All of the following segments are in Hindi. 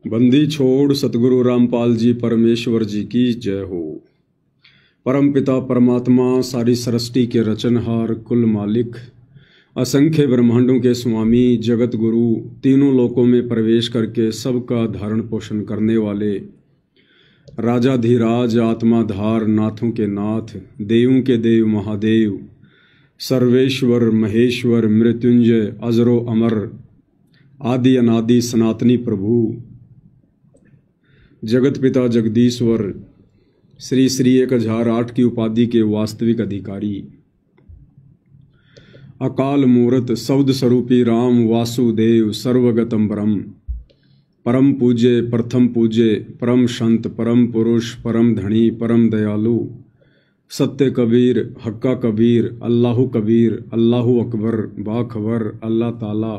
बंदी छोड़ सतगुरु रामपाल जी परमेश्वर जी की जय हो। परम पिता परमात्मा सारी सृष्टि के रचनहार कुल मालिक असंख्य ब्रह्मांडों के स्वामी जगत गुरु तीनों लोकों में प्रवेश करके सबका धारण पोषण करने वाले राजाधिराज आत्माधार नाथों के नाथ देवों के देव महादेव सर्वेश्वर महेश्वर मृत्युंजय अजरो अमर आदि अनादि सनातनी प्रभु जगत पिता जगदीश्वर श्री श्री 1008 की उपाधि के वास्तविक अधिकारी अकाल मूर्त शब्द स्वरूपी राम वासुदेव सर्वगतम ब्रह्म परम पूज्य प्रथम पूज्य परम संत परम पुरुष परम धनी परम दयालु सत्य कबीर हक्का कबीर अल्लाहु कबीर अल्लाहु अकबर बाखबर अल्लाह ताला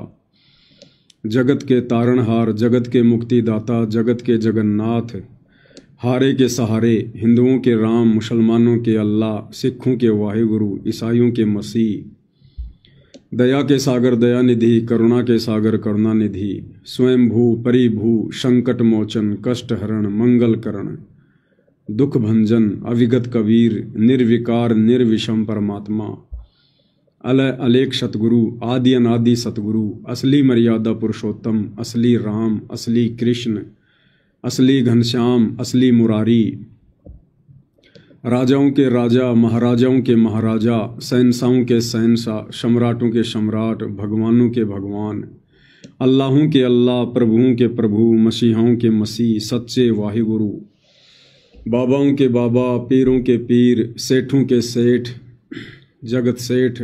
जगत के तारणहार जगत के मुक्तिदाता जगत के जगन्नाथ हारे के सहारे हिंदुओं के राम मुसलमानों के अल्लाह सिखों के वाहिगुरु ईसाइयों के मसीह दया के सागर दयानिधि करुणा के सागर करुणानिधि स्वयंभू परिभू संकट मोचन कष्ट हरण मंगल करण दुख भंजन अविगत कबीर निर्विकार निर्विषम परमात्मा अलय अलेख सतगुरु आदि अनादि सतगुरु असली मर्यादा पुरुषोत्तम असली राम असली कृष्ण असली घनश्याम असली मुरारी राजाओं के राजा महाराजाओं के महाराजा शहंशाहों के शहंशाह सम्राटों के सम्राट भगवानों के भगवान अल्लाहों के अल्लाह प्रभुओं के प्रभु मसीहाओं के मसीह सच्चे वाहिगुरु बाबाओं के बाबा पीरों के पीर सेठों के सेठ जगत सेठ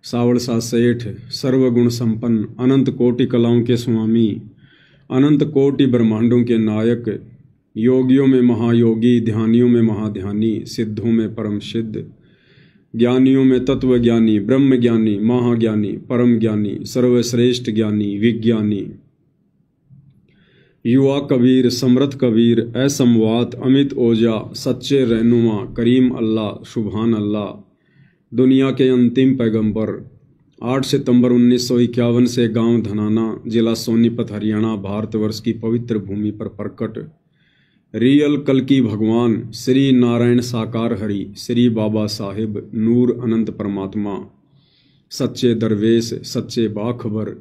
सावड़सा सेठ सर्वगुण संपन्न अनंत कोटि कलाओं के स्वामी अनंत कोटि ब्रह्मांडों के नायक योगियों में महायोगी ध्यानियों में महाध्यानी सिद्धों में परम सिद्ध ज्ञानियों में तत्व ज्ञानी ब्रह्म ज्ञानी महाज्ञानी परम ज्ञानी सर्वश्रेष्ठ ज्ञानी विज्ञानी युवा कबीर समृद्ध कबीर असमवात अमित ओजा सच्चे रहनुमा करीम अल्लाह सुभान अल्लाह दुनिया के अंतिम पैगंबर 8 सितंबर 1951 से गांव धनाना जिला सोनीपत हरियाणा भारतवर्ष की पवित्र भूमि पर प्रकट रियल कल्कि भगवान श्री नारायण साकार हरि श्री बाबा साहिब नूर अनंत परमात्मा सच्चे दरवेश सच्चे बाखबर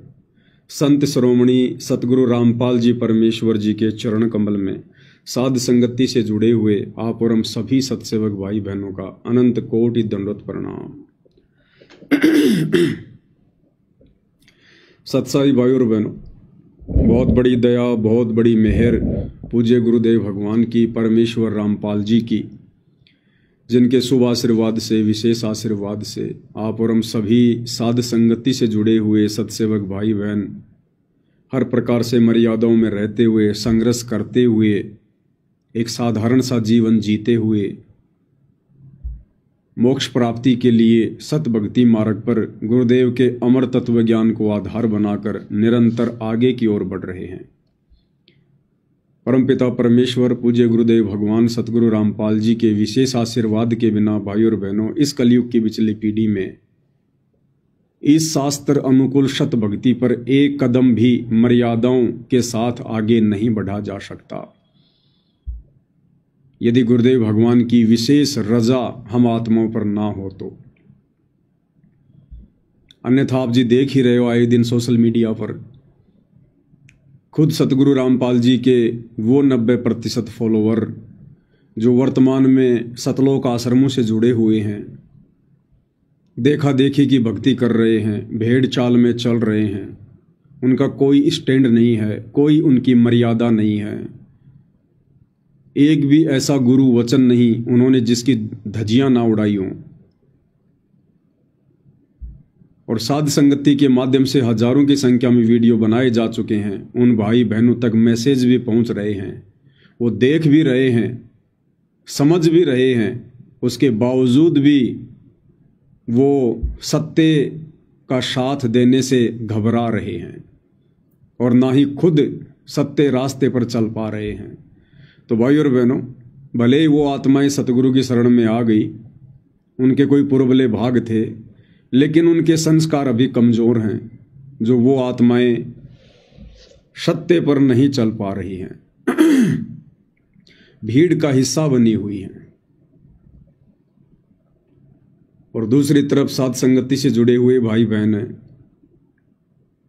संत श्रोमणी सतगुरु रामपाल जी परमेश्वर जी के चरण कमल में साध संगति से जुड़े हुए आप और हम सभी सत्सेवक भाई बहनों का अनंत कोटि दंडवत प्रणाम। सत्साई भाई और बहनों, बहुत बड़ी दया बहुत बड़ी मेहर पूज्य गुरुदेव भगवान की परमेश्वर रामपाल जी की, जिनके शुभ आशीर्वाद से विशेष आशीर्वाद से आप और हम सभी साध संगति से जुड़े हुए सत्सेवक भाई बहन हर प्रकार से मर्यादाओं में रहते हुए संघर्ष करते हुए एक साधारण सा जीवन जीते हुए मोक्ष प्राप्ति के लिए सत भक्ति मार्ग पर गुरुदेव के अमर तत्व ज्ञान को आधार बनाकर निरंतर आगे की ओर बढ़ रहे हैं। परमपिता परमेश्वर पूज्य गुरुदेव भगवान सतगुरु रामपाल जी के विशेष आशीर्वाद के बिना भाई और बहनों इस कलयुग की पिछली पीढ़ी में इस शास्त्र अनुकूल सत भक्ति पर एक कदम भी मर्यादाओं के साथ आगे नहीं बढ़ा जा सकता। यदि गुरुदेव भगवान की विशेष रजा हम आत्माओं पर ना हो तो, अन्यथा आप जी देख ही रहे हो आए दिन सोशल मीडिया पर खुद सतगुरु रामपाल जी के वो 90% फॉलोवर जो वर्तमान में सतलोक आश्रमों से जुड़े हुए हैं, देखा देखी की भक्ति कर रहे हैं, भेड़ चाल में चल रहे हैं, उनका कोई स्टैंड नहीं है, कोई उनकी मर्यादा नहीं है, एक भी ऐसा गुरु वचन नहीं उन्होंने जिसकी धज्जियां ना उड़ाई हों। और साध संगति के माध्यम से हजारों की संख्या में वीडियो बनाए जा चुके हैं, उन भाई बहनों तक मैसेज भी पहुंच रहे हैं, वो देख भी रहे हैं समझ भी रहे हैं, उसके बावजूद भी वो सत्य का साथ देने से घबरा रहे हैं और ना ही खुद सत्य रास्ते पर चल पा रहे हैं। तो भाई और बहनों, भले ही वो आत्माएं सतगुरु की शरण में आ गई, उनके कोई पूर्वले भाग थे, लेकिन उनके संस्कार अभी कमज़ोर हैं। जो वो आत्माएं सत्य पर नहीं चल पा रही हैं, भीड़ का हिस्सा बनी हुई हैं। और दूसरी तरफ साध संगति से जुड़े हुए भाई बहन हैं,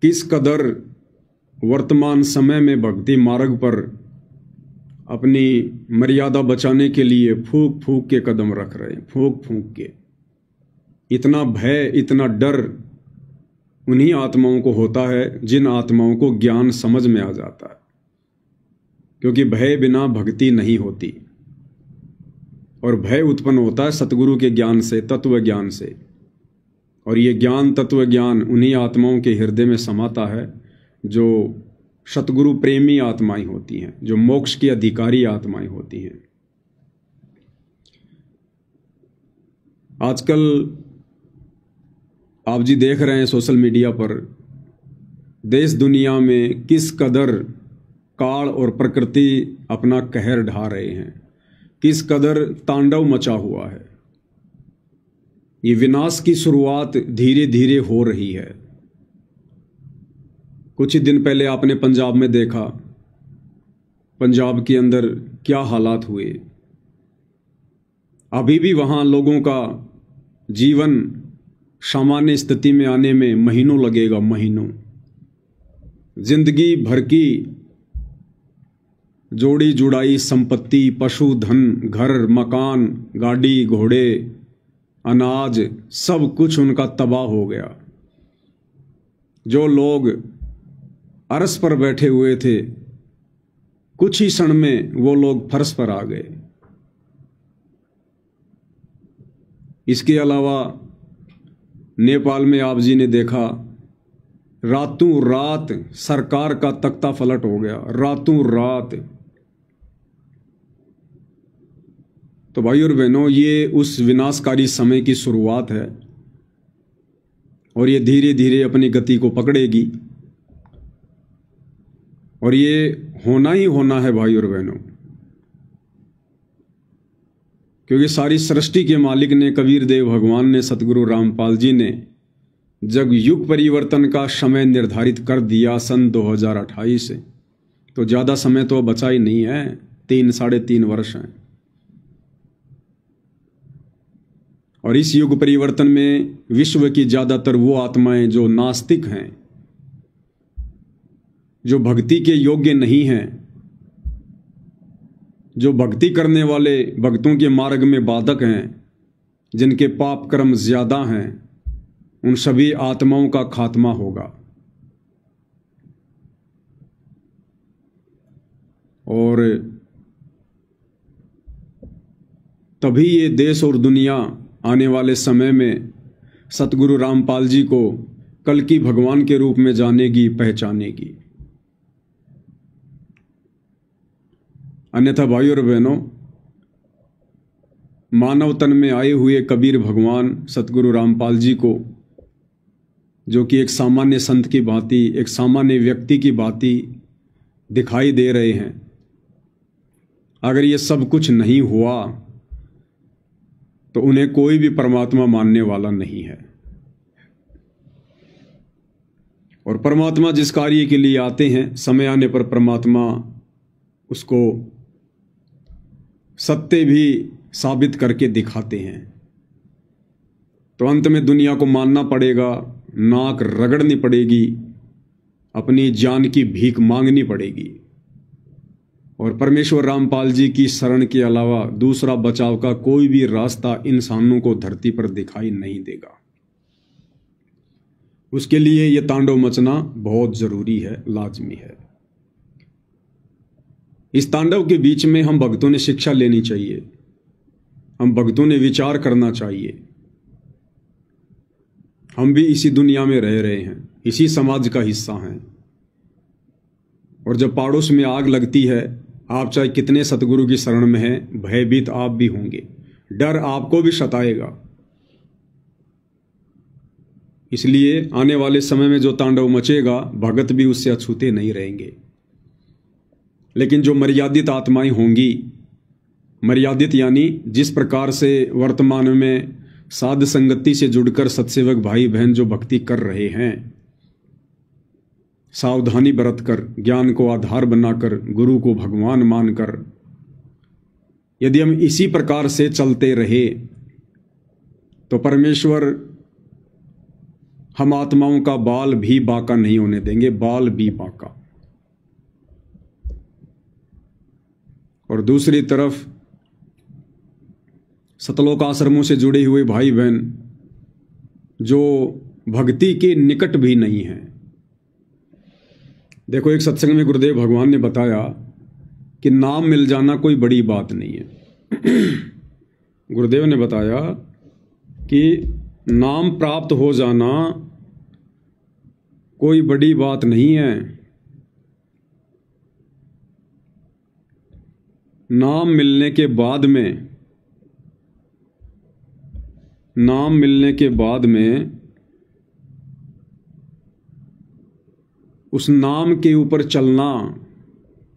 किस कदर वर्तमान समय में भक्ति मार्ग पर अपनी मर्यादा बचाने के लिए फूंक फूंक के कदम रख रहे हैं, फूंक फूंक के। इतना भय, इतना डर उन्हीं आत्माओं को होता है जिन आत्माओं को ज्ञान समझ में आ जाता है, क्योंकि भय बिना भक्ति नहीं होती। और भय उत्पन्न होता है सतगुरु के ज्ञान से, तत्व ज्ञान से। और ये ज्ञान, तत्व ज्ञान उन्हीं आत्माओं के हृदय में समाता है जो सतगुरु प्रेमी आत्माएं होती हैं, जो मोक्ष की अधिकारी आत्माएं होती हैं। आजकल आप जी देख रहे हैं सोशल मीडिया पर देश दुनिया में किस कदर काल और प्रकृति अपना कहर ढा रहे हैं, किस कदर तांडव मचा हुआ है। ये विनाश की शुरुआत धीरे धीरे हो रही है। कुछ ही दिन पहले आपने पंजाब में देखा, पंजाब के अंदर क्या हालात हुए। अभी भी वहां लोगों का जीवन सामान्य स्थिति में आने में महीनों लगेगा, महीनों। जिंदगी भर की जोड़ी जुड़ाई संपत्ति, पशुधन, घर, मकान, गाड़ी, घोड़े, अनाज, सब कुछ उनका तबाह हो गया। जो लोग अरस पर बैठे हुए थे, कुछ ही क्षण में वो लोग फर्श पर आ गए। इसके अलावा नेपाल में आप जी ने देखा, रातों रात सरकार का तख्ता पलट हो गया, रातों रात। तो भाई और बहनों, ये उस विनाशकारी समय की शुरुआत है और ये धीरे धीरे अपनी गति को पकड़ेगी। और ये होना ही होना है भाई और बहनों, क्योंकि सारी सृष्टि के मालिक ने, कबीर देव भगवान ने, सतगुरु रामपाल जी ने जब युग परिवर्तन का समय निर्धारित कर दिया सन 2028 से, तो ज़्यादा समय तो बचा ही नहीं है, 3-3.5 वर्ष हैं। और इस युग परिवर्तन में विश्व की ज़्यादातर वो आत्माएं जो नास्तिक हैं, जो भक्ति के योग्य नहीं हैं, जो भक्ति करने वाले भक्तों के मार्ग में बाधक हैं, जिनके पाप कर्म ज्यादा हैं, उन सभी आत्माओं का खात्मा होगा। और तभी ये देश और दुनिया आने वाले समय में सतगुरु रामपाल जी को कल की भगवान के रूप में जानेगी, पहचानेगी। अन्यथा भाई और बहनों, मानव तन में आए हुए कबीर भगवान सतगुरु रामपाल जी को, जो कि एक सामान्य संत की भांति, एक सामान्य व्यक्ति की भांति दिखाई दे रहे हैं, अगर ये सब कुछ नहीं हुआ तो उन्हें कोई भी परमात्मा मानने वाला नहीं है। और परमात्मा जिस कार्य के लिए आते हैं, समय आने पर परमात्मा उसको सत्य भी साबित करके दिखाते हैं। तो अंत में दुनिया को मानना पड़ेगा, नाक रगड़नी पड़ेगी, अपनी जान की भीख मांगनी पड़ेगी। और परमेश्वर रामपाल जी की शरण के अलावा दूसरा बचाव का कोई भी रास्ता इंसानों को धरती पर दिखाई नहीं देगा। उसके लिए यह तांडव मचना बहुत जरूरी है, लाजमी है। इस तांडव के बीच में हम भक्तों ने शिक्षा लेनी चाहिए, हम भक्तों ने विचार करना चाहिए। हम भी इसी दुनिया में रह रहे हैं, इसी समाज का हिस्सा हैं। और जब पड़ोस में आग लगती है, आप चाहे कितने सतगुरु की शरण में हैं, भयभीत आप भी होंगे, डर आपको भी सताएगा। इसलिए आने वाले समय में जो तांडव मचेगा, भगत भी उससे अछूते नहीं रहेंगे। लेकिन जो मर्यादित आत्माएं होंगी, मर्यादित यानी जिस प्रकार से वर्तमान में साध संगति से जुड़कर सत्सेवक भाई बहन जो भक्ति कर रहे हैं, सावधानी बरतकर, ज्ञान को आधार बनाकर, गुरु को भगवान मानकर यदि हम इसी प्रकार से चलते रहे तो परमेश्वर हम आत्माओं का बाल भी बांका नहीं होने देंगे, बाल भी बांका। और दूसरी तरफ सतलोक आश्रमों से जुड़े हुए भाई बहन जो भक्ति के निकट भी नहीं हैं। देखो, एक सत्संग में गुरुदेव भगवान ने बताया कि नाम मिल जाना कोई बड़ी बात नहीं है। गुरुदेव ने बताया कि नाम प्राप्त हो जाना कोई बड़ी बात नहीं है। नाम मिलने के बाद में उस नाम के ऊपर चलना,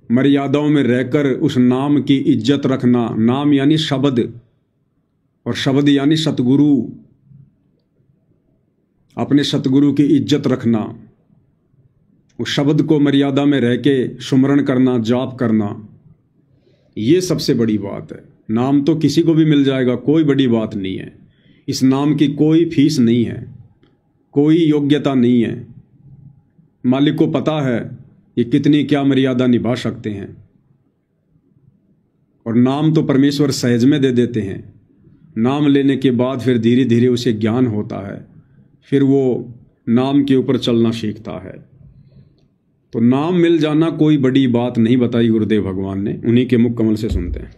मर्यादाओं में रहकर उस नाम की इज्जत रखना। नाम यानी शब्द, और शब्द यानी सतगुरु। अपने सतगुरु की इज्जत रखना, उस शब्द को मर्यादा में रह के सुमरण करना, जाप करना, ये सबसे बड़ी बात है। नाम तो किसी को भी मिल जाएगा, कोई बड़ी बात नहीं है। इस नाम की कोई फीस नहीं है, कोई योग्यता नहीं है। मालिक को पता है कि कितनी क्या मर्यादा निभा सकते हैं। और नाम तो परमेश्वर सहज में दे देते हैं। नाम लेने के बाद फिर धीरे धीरे उसे ज्ञान होता है, फिर वो नाम के ऊपर चलना सीखता है। तो नाम मिल जाना कोई बड़ी बात नहीं बताई गुरुदेव भगवान ने। उन्हीं के मुख कमल से सुनते हैं।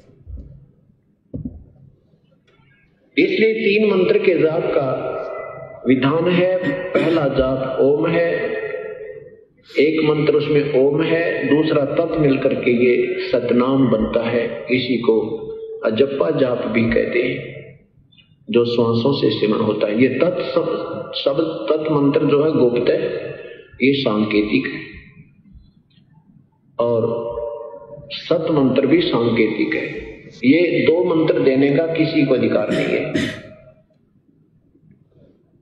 इसलिए 3 मंत्र के जाप का विधान है। पहला जाप ओम है, एक मंत्र उसमें ओम है, दूसरा तत् मिलकर के ये सतनाम बनता है। इसी को अजप्पा जाप भी कहते हैं, जो श्वासों से सिमरण होता है। ये शब्द तत् मंत्र जो है गुप्त है, ये सांकेतिक है, और सत मंत्र भी सांकेतिक है। ये 2 मंत्र देने का किसी को अधिकार नहीं है।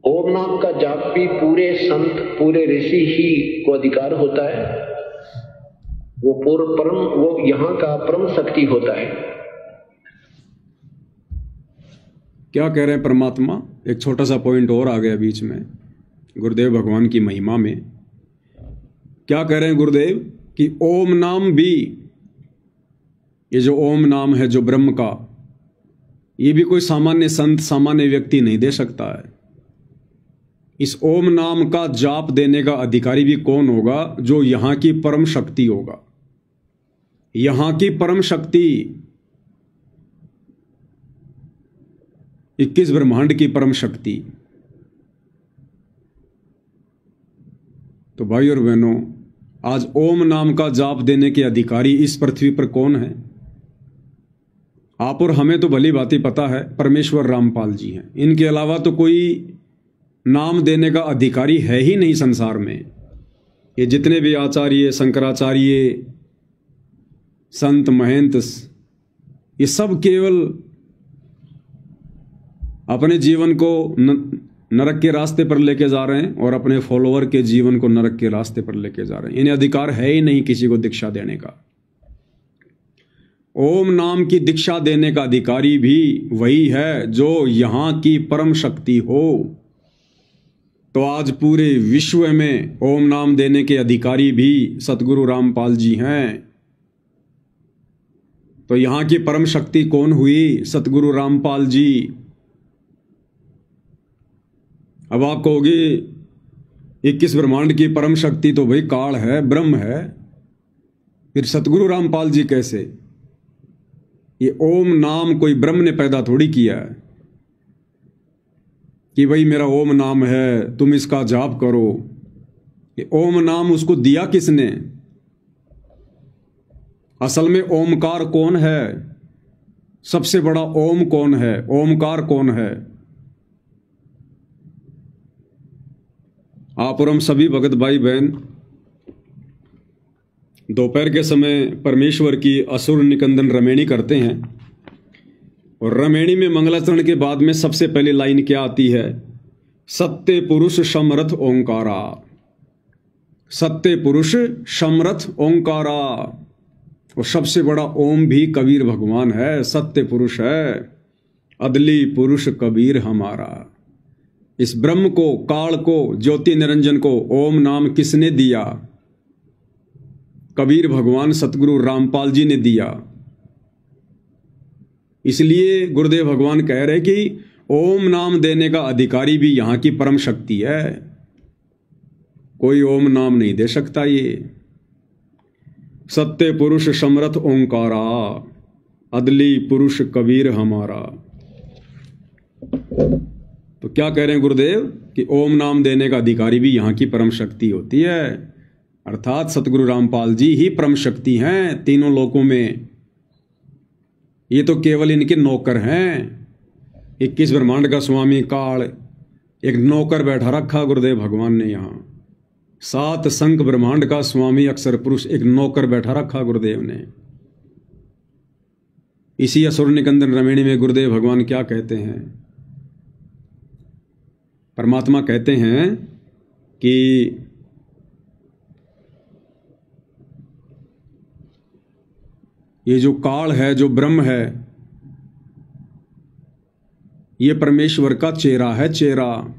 ओम नाम का जाप भी पूरे संत, पूरे ऋषि ही को अधिकार होता है। वो पूर्व परम, वो यहां का परम शक्ति होता है। क्या कह रहे हैं परमात्मा? एक छोटा सा पॉइंट और आ गया बीच में गुरुदेव भगवान की महिमा में। क्या कह रहे हैं गुरुदेव कि ओम नाम भी, ये जो ओम नाम है जो ब्रह्म का, ये भी कोई सामान्य संत, सामान्य व्यक्ति नहीं दे सकता है। इस ओम नाम का जाप देने का अधिकारी भी कौन होगा? जो यहां की परम शक्ति होगा। यहां की परम शक्ति, 21 ब्रह्मांड की परम शक्ति। तो भाई और बहनों, आज ओम नाम का जाप देने के अधिकारी इस पृथ्वी पर कौन है? आप और हमें तो भली भांति पता है, परमेश्वर रामपाल जी हैं। इनके अलावा तो कोई नाम देने का अधिकारी है ही नहीं संसार में। ये जितने भी आचार्य, शंकराचार्य, संत, महंत, ये सब केवल अपने जीवन को नरक के रास्ते पर लेके जा रहे हैं और अपने फॉलोअर के जीवन को नरक के रास्ते पर लेके जा रहे हैं। इन्हें अधिकार है ही नहीं किसी को दीक्षा देने का। ओम नाम की दीक्षा देने का अधिकारी भी वही है जो यहां की परम शक्ति हो। तो आज पूरे विश्व में ओम नाम देने के अधिकारी भी सतगुरु रामपाल जी हैं। तो यहां की परम शक्ति कौन हुई? सतगुरु रामपाल जी। अब आप कहोगे 21 ब्रह्मांड की परम शक्ति तो भाई काल है, ब्रह्म है, फिर सतगुरु रामपाल जी कैसे? ये ओम नाम कोई ब्रह्म ने पैदा थोड़ी किया है कि भाई मेरा ओम नाम है, तुम इसका जाप करो। ये ओम नाम उसको दिया किसने? असल में ओमकार कौन है? सबसे बड़ा ओम कौन है? ओमकार कौन है? आप और हम सभी भगत भाई बहन दोपहर के समय परमेश्वर की असुर निकंदन रमेणी करते हैं। और रमेणी में मंगलाचरण के बाद में सबसे पहली लाइन क्या आती है? सत्य पुरुष समरथ ओंकारा। सत्य पुरुष समरथ ओंकारा, और सबसे बड़ा ओम भी कबीर भगवान है, सत्य पुरुष है, अदली पुरुष कबीर हमारा। इस ब्रह्म को, काल को, ज्योति निरंजन को ओम नाम किसने दिया? कबीर भगवान सतगुरु रामपाल जी ने दिया। इसलिए गुरुदेव भगवान कह रहे कि ओम नाम देने का अधिकारी भी यहां की परम शक्ति है, कोई ओम नाम नहीं दे सकता। ये सत्य पुरुष समरथ ओंकारा, अदली पुरुष कबीर हमारा। तो क्या कह रहे हैं गुरुदेव कि ओम नाम देने का अधिकारी भी यहां की परम शक्ति होती है, अर्थात सतगुरु रामपाल जी ही परम शक्ति हैं तीनों लोकों में। ये तो केवल इनके नौकर हैं। 21 ब्रह्मांड का स्वामी काल एक नौकर बैठा रखा गुरुदेव भगवान ने यहां। 7 संख ब्रह्मांड का स्वामी अक्षर पुरुष एक नौकर बैठा रखा गुरुदेव ने। इसी असुर निकंदन रमणी में गुरुदेव भगवान क्या कहते हैं? परमात्मा कहते हैं कि ये जो काल है, जो ब्रह्म है, ये परमेश्वर का चेहरा है, चेहरा।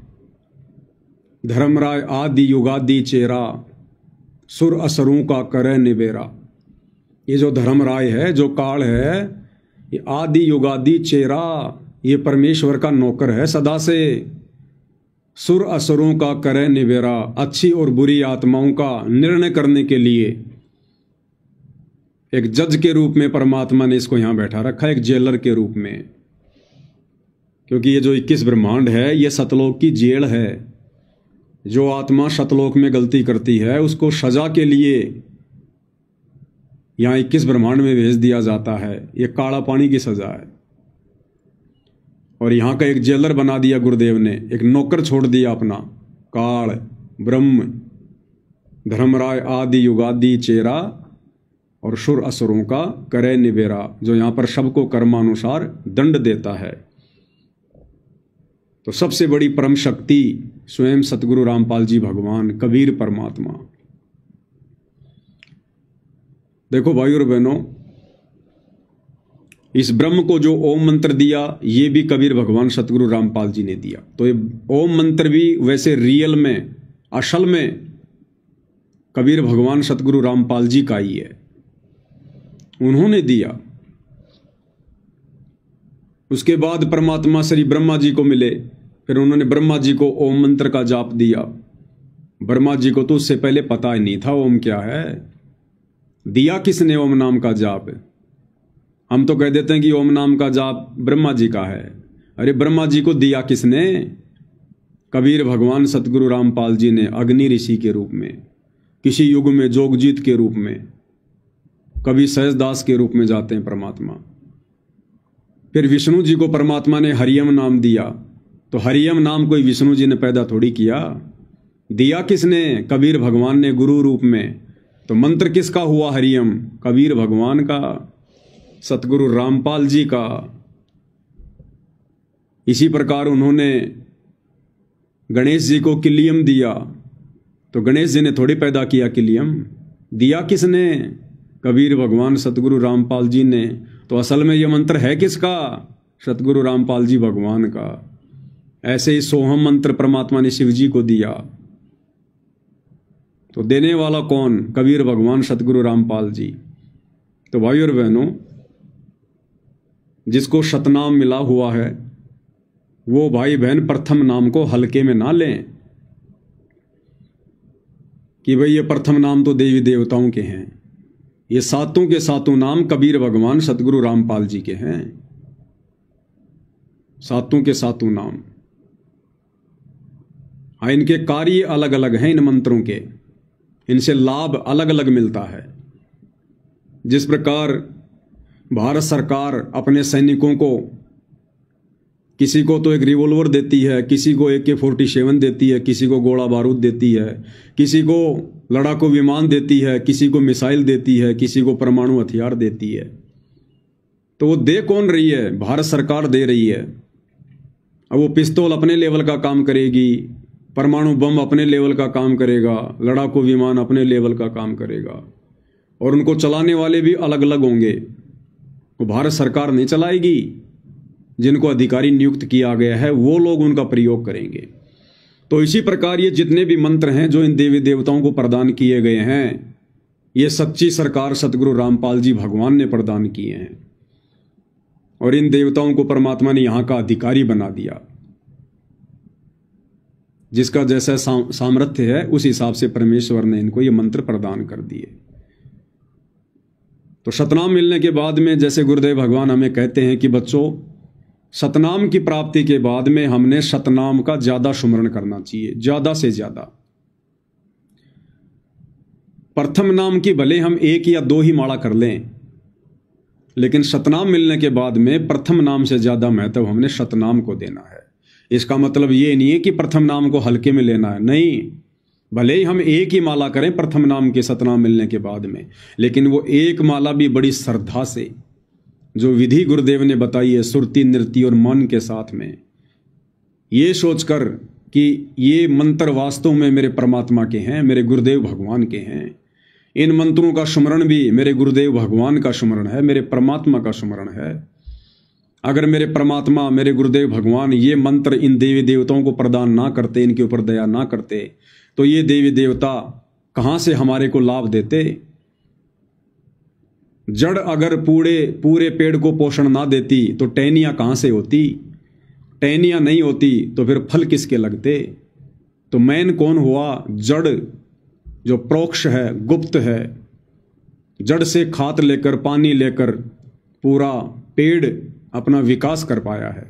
धर्मराय आदि युगादि चेहरा, सुर असुरों का करे निबेरा। ये जो धर्मराय है, जो काल है, ये आदि युगादि चेहरा, ये परमेश्वर का नौकर है सदा से। सुर असुरों का करे निबेरा, अच्छी और बुरी आत्माओं का निर्णय करने के लिए एक जज के रूप में परमात्मा ने इसको यहां बैठा रखा है, एक जेलर के रूप में। क्योंकि ये जो 21 ब्रह्मांड है, ये सतलोक की जेल है। जो आत्मा सतलोक में गलती करती है उसको सजा के लिए यहां 21 ब्रह्मांड में भेज दिया जाता है। ये काला पानी की सजा है। और यहां का एक जेलर बना दिया गुरुदेव ने, एक नौकर छोड़ दिया अपना, काल ब्रह्म धर्मराय आदि युगादि चेहरा और सुर असुरों का करे निबेरा, जो यहां पर सबको कर्मानुसार दंड देता है। तो सबसे बड़ी परम शक्ति स्वयं सतगुरु रामपाल जी भगवान, कबीर परमात्मा। देखो भाइयों और बहनों, इस ब्रह्म को जो ओम मंत्र दिया, ये भी कबीर भगवान सतगुरु रामपाल जी ने दिया। तो ये ओम मंत्र भी वैसे रियल में, असल में कबीर भगवान सतगुरु रामपाल जी का ही है, उन्होंने दिया। उसके बाद परमात्मा श्री ब्रह्मा जी को मिले, फिर उन्होंने ब्रह्मा जी को ओम मंत्र का जाप दिया। ब्रह्मा जी को तो उससे पहले पता ही नहीं था ओम क्या है। दिया किसने ओम नाम का जाप? हम तो कह देते हैं कि ओम नाम का जाप ब्रह्मा जी का है। अरे ब्रह्मा जी को दिया किसने? कबीर भगवान सतगुरु रामपाल जी ने, अग्नि ऋषि के रूप में, किसी युग में जोगजीत के रूप में, कभी सहजदास के रूप में जाते हैं परमात्मा। फिर विष्णु जी को परमात्मा ने हरियम नाम दिया। तो हरियम नाम कोई विष्णु जी ने पैदा थोड़ी किया, दिया किसने? कबीर भगवान ने गुरु रूप में। तो मंत्र किसका हुआ हरियम? कबीर भगवान का, सतगुरु रामपाल जी का। इसी प्रकार उन्होंने गणेश जी को किलियम दिया। तो गणेश जी ने थोड़ी पैदा किया किलियम, दिया किसने? कबीर भगवान सतगुरु रामपाल जी ने। तो असल में यह मंत्र है किसका? सतगुरु रामपाल जी भगवान का। ऐसे ही सोहम मंत्र परमात्मा ने शिव जी को दिया। तो देने वाला कौन? कबीर भगवान सतगुरु रामपाल जी। तो भाइयों और बहनों, जिसको शतनाम मिला हुआ है वो भाई बहन प्रथम नाम को हल्के में ना लें कि भाई ये प्रथम नाम तो देवी देवताओं के हैं। ये सातों के सातों नाम कबीर भगवान सतगुरु रामपाल जी के हैं। सातों के सातों नाम। हाँ, इनके कार्य अलग अलग हैं इन मंत्रों के, इनसे लाभ अलग अलग मिलता है। जिस प्रकार भारत सरकार अपने सैनिकों को, किसी को तो एक रिवॉल्वर देती है, किसी को AK-47 देती है, किसी को गोला बारूद देती है, किसी को लड़ाकू विमान देती है, किसी को मिसाइल देती है, किसी को परमाणु हथियार देती है। तो वो दे कौन रही है? भारत सरकार दे रही है। अब वो पिस्तौल अपने लेवल का काम करेगी, परमाणु बम अपने लेवल का काम करेगा, लड़ाकू विमान अपने लेवल का काम करेगा, और उनको चलाने वाले भी अलग अलग होंगे। वो भारत सरकार नहीं चलाएगी, जिनको अधिकारी नियुक्त किया गया है वो लोग उनका प्रयोग करेंगे। तो इसी प्रकार ये जितने भी मंत्र हैं जो इन देवी देवताओं को प्रदान किए गए हैं, ये सच्ची सरकार सतगुरु रामपाल जी भगवान ने प्रदान किए हैं, और इन देवताओं को परमात्मा ने यहाँ का अधिकारी बना दिया। जिसका जैसा सामर्थ्य है उस हिसाब से परमेश्वर ने इनको ये मंत्र प्रदान कर दिए। तो सतनाम मिलने के बाद में जैसे गुरुदेव भगवान हमें कहते हैं कि बच्चों, सतनाम की प्राप्ति के बाद में हमने सतनाम का ज्यादा सुमरण करना चाहिए, ज्यादा से ज्यादा। प्रथम नाम की भले हम 1 या 2 ही माला कर लें, लेकिन सतनाम मिलने के बाद में प्रथम नाम से ज्यादा महत्व हमने सतनाम को देना है। इसका मतलब ये नहीं है कि प्रथम नाम को हल्के में लेना है, नहीं। भले ही हम 1 ही माला करें प्रथम नाम के सतनाम मिलने के बाद में, लेकिन वो 1 माला भी बड़ी श्रद्धा से, जो विधि गुरुदेव ने बताई है सुरती नृत्य और मन के साथ में, ये सोचकर कि ये मंत्र वास्तव में मेरे परमात्मा के हैं, मेरे गुरुदेव भगवान के हैं। इन मंत्रों का सुमरण भी मेरे गुरुदेव भगवान का सुमरण है, मेरे परमात्मा का सुमरण है। अगर मेरे परमात्मा, मेरे गुरुदेव भगवान ये मंत्र इन देवी देवताओं को प्रदान ना करते, इनके ऊपर दया ना करते, तो ये देवी देवता कहाँ से हमारे को लाभ देते। जड़ अगर पूरे पेड़ को पोषण ना देती तो टहनियाँ कहाँ से होती, टहनियाँ नहीं होती तो फिर फल किसके लगते। तो मैन कौन हुआ? जड़, जो प्रोक्ष है, गुप्त है। जड़ से खाद लेकर, पानी लेकर पूरा पेड़ अपना विकास कर पाया है।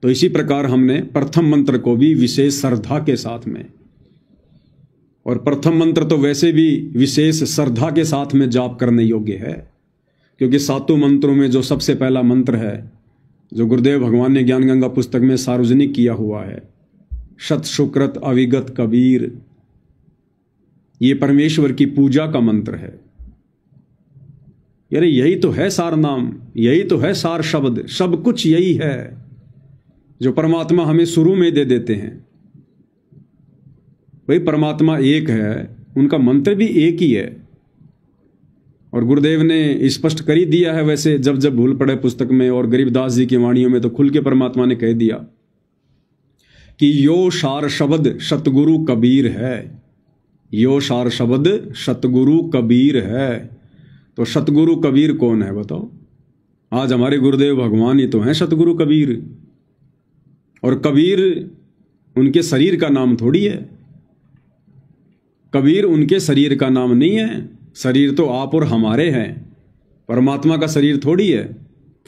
तो इसी प्रकार हमने प्रथम मंत्र को भी विशेष श्रद्धा के साथ में, और प्रथम मंत्र तो वैसे भी विशेष श्रद्धा के साथ में जाप करने योग्य है, क्योंकि 7 मंत्रों में जो सबसे पहला मंत्र है, जो गुरुदेव भगवान ने ज्ञान गंगा पुस्तक में सार्वजनिक किया हुआ है, शत शुक्रत अविगत कबीर, ये परमेश्वर की पूजा का मंत्र है। यानी यही तो है सार नाम, यही तो है सार शब्द, सब कुछ यही है जो परमात्मा हमें शुरू में दे देते हैं। भाई परमात्मा एक है, उनका मंत्र भी एक ही है, और गुरुदेव ने स्पष्ट कर ही दिया है। वैसे जब जब भूल पड़े पुस्तक में और गरीबदास जी की वाणियों में तो खुल के परमात्मा ने कह दिया कि यो सार शब्द सतगुरु कबीर है, यो सार शब्द सतगुरु कबीर है। तो सतगुरु कबीर कौन है बताओ? आज हमारे गुरुदेव भगवान ही तो हैं सतगुरु कबीर। और कबीर उनके शरीर का नाम थोड़ी है, कबीर उनके शरीर का नाम नहीं है। शरीर तो आप और हमारे हैं, परमात्मा का शरीर थोड़ी है।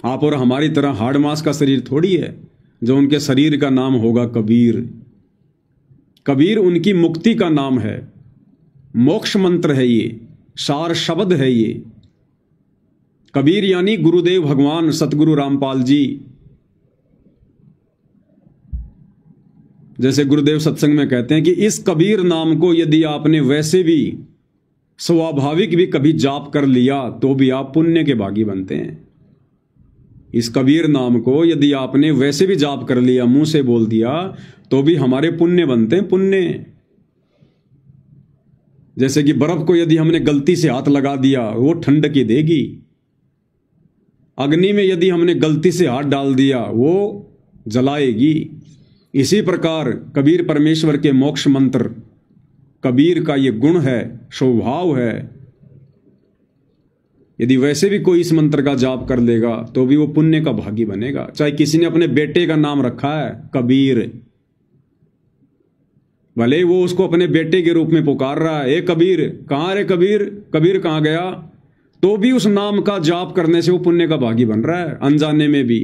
आप और हमारी तरह हाड़ मांस का शरीर थोड़ी है जो उनके शरीर का नाम होगा कबीर। कबीर उनकी मुक्ति का नाम है, मोक्ष मंत्र है, ये सार शब्द है। ये कबीर यानी गुरुदेव भगवान सतगुरु रामपाल जी। जैसे गुरुदेव सत्संग में कहते हैं कि इस कबीर नाम को यदि आपने वैसे भी स्वाभाविक भी कभी जाप कर लिया तो भी आप पुण्य के भागी बनते हैं। इस कबीर नाम को यदि आपने वैसे भी जाप कर लिया, मुंह से बोल दिया, तो भी हमारे पुण्य बनते हैं, पुण्य। जैसे कि बर्फ को यदि हमने गलती से हाथ लगा दिया वो ठंड की देगी, अग्नि में यदि हमने गलती से हाथ डाल दिया वो जलाएगी। इसी प्रकार कबीर परमेश्वर के मोक्ष मंत्र, कबीर का ये गुण है, स्वभाव है। यदि वैसे भी कोई इस मंत्र का जाप कर लेगा तो भी वो पुण्य का भागी बनेगा। चाहे किसी ने अपने बेटे का नाम रखा है कबीर, भले वो उसको अपने बेटे के रूप में पुकार रहा है, ए कबीर, कहाँ रे कबीर, कबीर कहाँ गया, तो भी उस नाम का जाप करने से वो पुण्य का भागी बन रहा है, अनजाने में भी।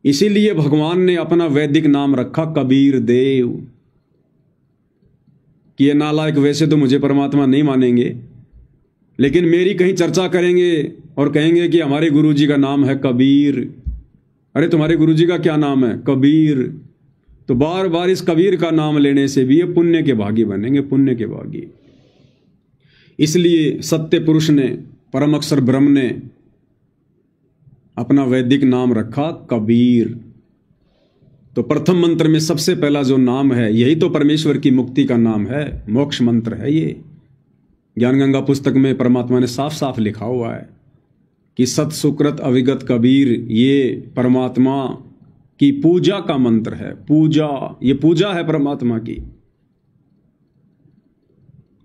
इसीलिए भगवान ने अपना वैदिक नाम रखा कबीर देव। कि ये नालायक वैसे तो मुझे परमात्मा नहीं मानेंगे, लेकिन मेरी कहीं चर्चा करेंगे और कहेंगे कि हमारे गुरुजी का नाम है कबीर। अरे तुम्हारे गुरुजी का क्या नाम है? कबीर। तो बार बार इस कबीर का नाम लेने से भी ये पुण्य के भागी बनेंगे, पुण्य के भागी। इसलिए सत्य पुरुष ने, परम अक्षर ब्रह्म ने अपना वैदिक नाम रखा कबीर। तो प्रथम मंत्र में सबसे पहला जो नाम है यही तो परमेश्वर की मुक्ति का नाम है, मोक्ष मंत्र है ये। ज्ञान गंगा पुस्तक में परमात्मा ने साफ साफ लिखा हुआ है कि सत सुकृत अविगत कबीर ये परमात्मा की पूजा का मंत्र है। पूजा, ये पूजा है परमात्मा की।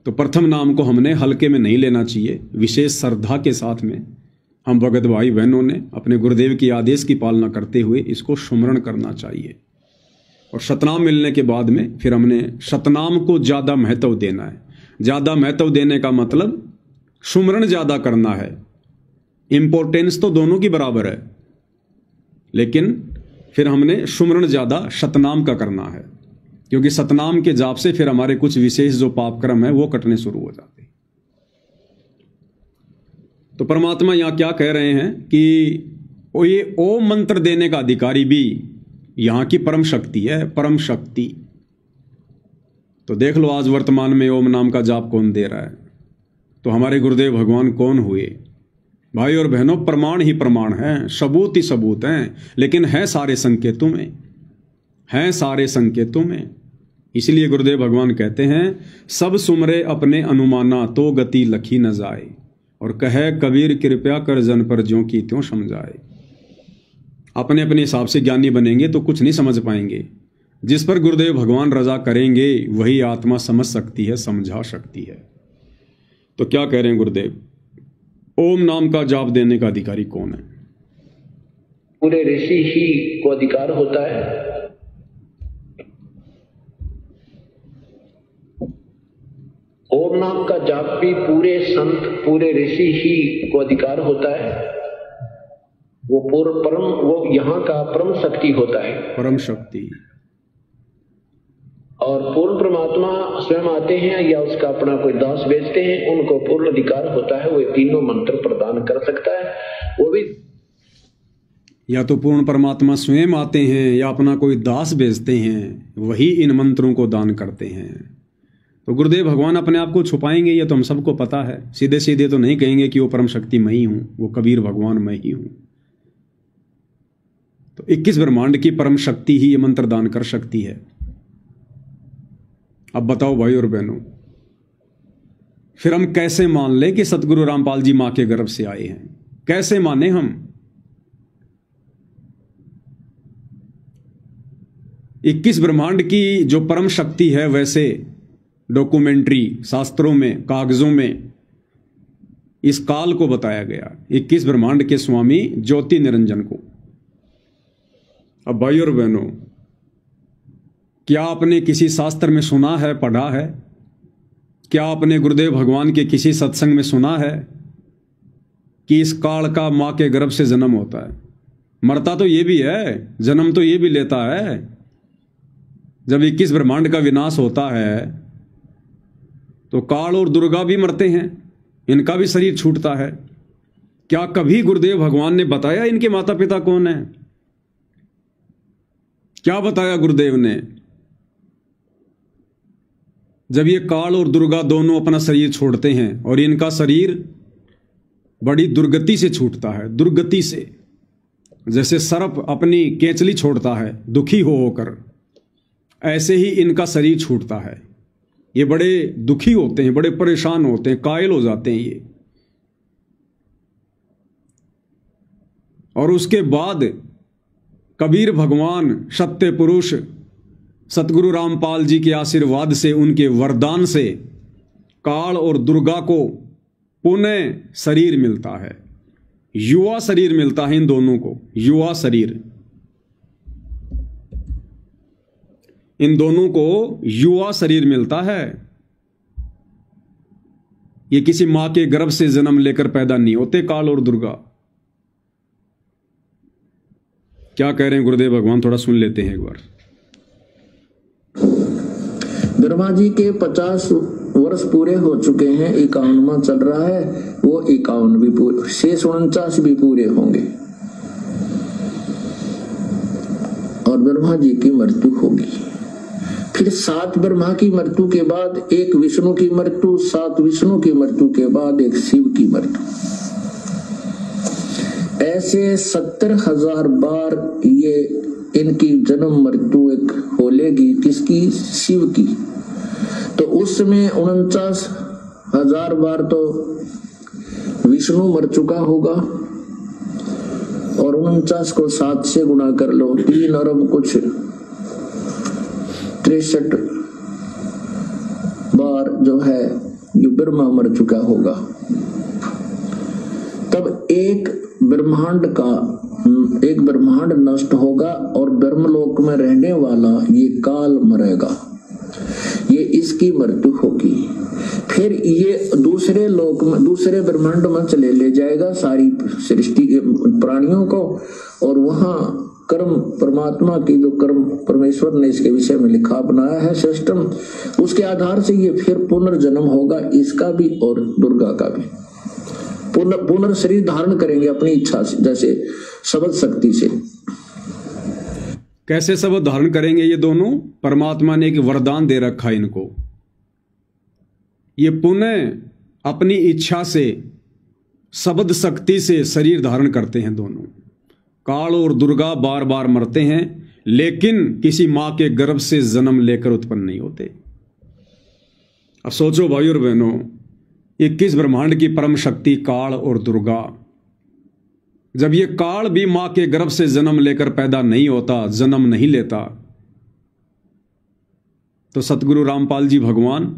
तो प्रथम नाम को हमने हल्के में नहीं लेना चाहिए, विशेष श्रद्धा के साथ में हम भगत भाई बहनों ने अपने गुरुदेव की आदेश की पालना करते हुए इसको सुमरण करना चाहिए। और शतनाम मिलने के बाद में फिर हमने शतनाम को ज़्यादा महत्व देना है। ज़्यादा महत्व देने का मतलब सुमरण ज़्यादा करना है। इंपॉर्टेंस तो दोनों की बराबर है, लेकिन फिर हमने सुमरण ज़्यादा शतनाम का करना है, क्योंकि सतनाम के जाप से फिर हमारे कुछ विशेष जो पाप कर्म है वो कटने शुरू हो जाते हैं। तो परमात्मा यहाँ क्या कह रहे हैं कि ये ओम मंत्र देने का अधिकारी भी यहाँ की परम शक्ति है, परम शक्ति। तो देख लो आज वर्तमान में ओम नाम का जाप कौन दे रहा है, तो हमारे गुरुदेव भगवान कौन हुए। भाई और बहनों, प्रमाण ही प्रमाण हैं, सबूत ही सबूत हैं, लेकिन हैं सारे संकेतों में, हैं सारे संकेतों में। इसलिए गुरुदेव भगवान कहते हैं सब सुमरे अपने अनुमाना तो गति लखी न जाए, और कहे कबीर कृपया कर जन पर ज्यों की त्यों समझाए। अपने अपने हिसाब से ज्ञानी बनेंगे तो कुछ नहीं समझ पाएंगे। जिस पर गुरुदेव भगवान रजा करेंगे वही आत्मा समझ सकती है, समझा सकती है। तो क्या कह रहे हैं गुरुदेव, ओम नाम का जाप देने का अधिकारी कौन है? पूरे ऋषि ही को अधिकार होता है। ओम नाम का जाप भी पूरे संत, पूरे ऋषि ही को अधिकार होता है। वो पूर्ण परम, वो यहाँ का परम शक्ति होता है, परम शक्ति। और पूर्ण परमात्मा स्वयं आते हैं या उसका अपना कोई दास भेजते हैं, उनको पूर्ण अधिकार होता है, वो तीनों मंत्र प्रदान कर सकता है। वो भी या तो पूर्ण परमात्मा स्वयं आते हैं या अपना कोई दास भेजते हैं, वही इन मंत्रों को दान करते हैं। तो गुरुदेव भगवान अपने आप को छुपाएंगे ये तो हम सबको पता है। सीधे सीधे तो नहीं कहेंगे कि वो परम शक्ति मैं ही हूं, वो कबीर भगवान मैं ही हूं। तो 21 ब्रह्मांड की परम शक्ति ही ये मंत्र दान कर सकती है। अब बताओ भाई और बहनों, फिर हम कैसे मान ले कि सतगुरु रामपाल जी मां के गर्भ से आए हैं? कैसे माने हम? 21 ब्रह्मांड की जो परम शक्ति है, वैसे डॉक्यूमेंट्री शास्त्रों में, कागजों में इस काल को बताया गया, 21 ब्रह्मांड के स्वामी ज्योति निरंजन को। अब भाई और बहनों, क्या आपने किसी शास्त्र में सुना है, पढ़ा है? क्या आपने गुरुदेव भगवान के किसी सत्संग में सुना है कि इस काल का मां के गर्भ से जन्म होता है? मरता तो ये भी है, जन्म तो ये भी लेता है। जब 21 ब्रह्मांड का विनाश होता है तो काल और दुर्गा भी मरते हैं, इनका भी शरीर छूटता है। क्या कभी गुरुदेव भगवान ने बताया इनके माता पिता कौन है? क्या बताया गुरुदेव ने? जब ये काल और दुर्गा दोनों अपना शरीर छोड़ते हैं, और इनका शरीर बड़ी दुर्गति से छूटता है, दुर्गति से, जैसे सर्प अपनी केंचली छोड़ता है दुखी हो होकर, ऐसे ही इनका शरीर छूटता है। ये बड़े दुखी होते हैं, बड़े परेशान होते हैं, कायल हो जाते हैं ये। और उसके बाद कबीर भगवान सत्य पुरुष सतगुरु रामपाल जी के आशीर्वाद से, उनके वरदान से काल और दुर्गा को पुनः शरीर मिलता है, युवा शरीर मिलता है इन दोनों को, युवा शरीर। इन दोनों को युवा शरीर मिलता है। ये किसी मां के गर्भ से जन्म लेकर पैदा नहीं होते काल और दुर्गा। क्या कह रहे हैं गुरुदेव भगवान, थोड़ा सुन लेते हैं एक बार। ब्रह्मा जी के 50 वर्ष पूरे हो चुके हैं, 51वां चल रहा है, वो 51 भी पूरे, शेष 49 भी पूरे होंगे और ब्रह्मा जी की मृत्यु होगी। फिर 7 ब्रह्मा की मृत्यु के बाद एक विष्णु की मृत्यु, 7 विष्णु की मृत्यु के बाद एक शिव की मृत्यु। ऐसे 70,000 बार ये इनकी जन्म मृत्यु एक होलेगी, किसकी? शिव की। तो उसमें 49,000 बार तो विष्णु मर चुका होगा, और 49 को 7 से गुणा कर लो, 3 अरब कुछ 63 बार जो है ये ब्रह्मा मर चुका होगा। तब एक ब्रह्मांड नष्ट होगा और ब्रह्मलोक में रहने वाला ये काल मरेगा, ये इसकी मृत्यु होगी। फिर ये दूसरे लोक में, दूसरे ब्रह्मांड में चले ले जाएगा सारी सृष्टि प्राणियों को, और वहां कर्म परमात्मा की जो कर्म परमेश्वर ने इसके विषय में लिखा बनाया है सिस्टम, उसके आधार से ये फिर पुनर्जन्म होगा, इसका भी और दुर्गा का भी। पुनर्शरीर धारण करेंगे अपनी इच्छा से, जैसे शब्द शक्ति से। कैसे शब्द धारण करेंगे ये दोनों? परमात्मा ने एक वरदान दे रखा है इनको, ये पुनः अपनी इच्छा से शब्द शक्ति से शरीर धारण करते हैं दोनों। काल और दुर्गा बार बार मरते हैं, लेकिन किसी मां के गर्भ से जन्म लेकर उत्पन्न नहीं होते। अब सोचो भाई और बहनों, 21 ब्रह्मांड की परम शक्ति काल और दुर्गा, जब ये काल भी मां के गर्भ से जन्म लेकर पैदा नहीं होता, जन्म नहीं लेता, तो सतगुरु रामपाल जी भगवान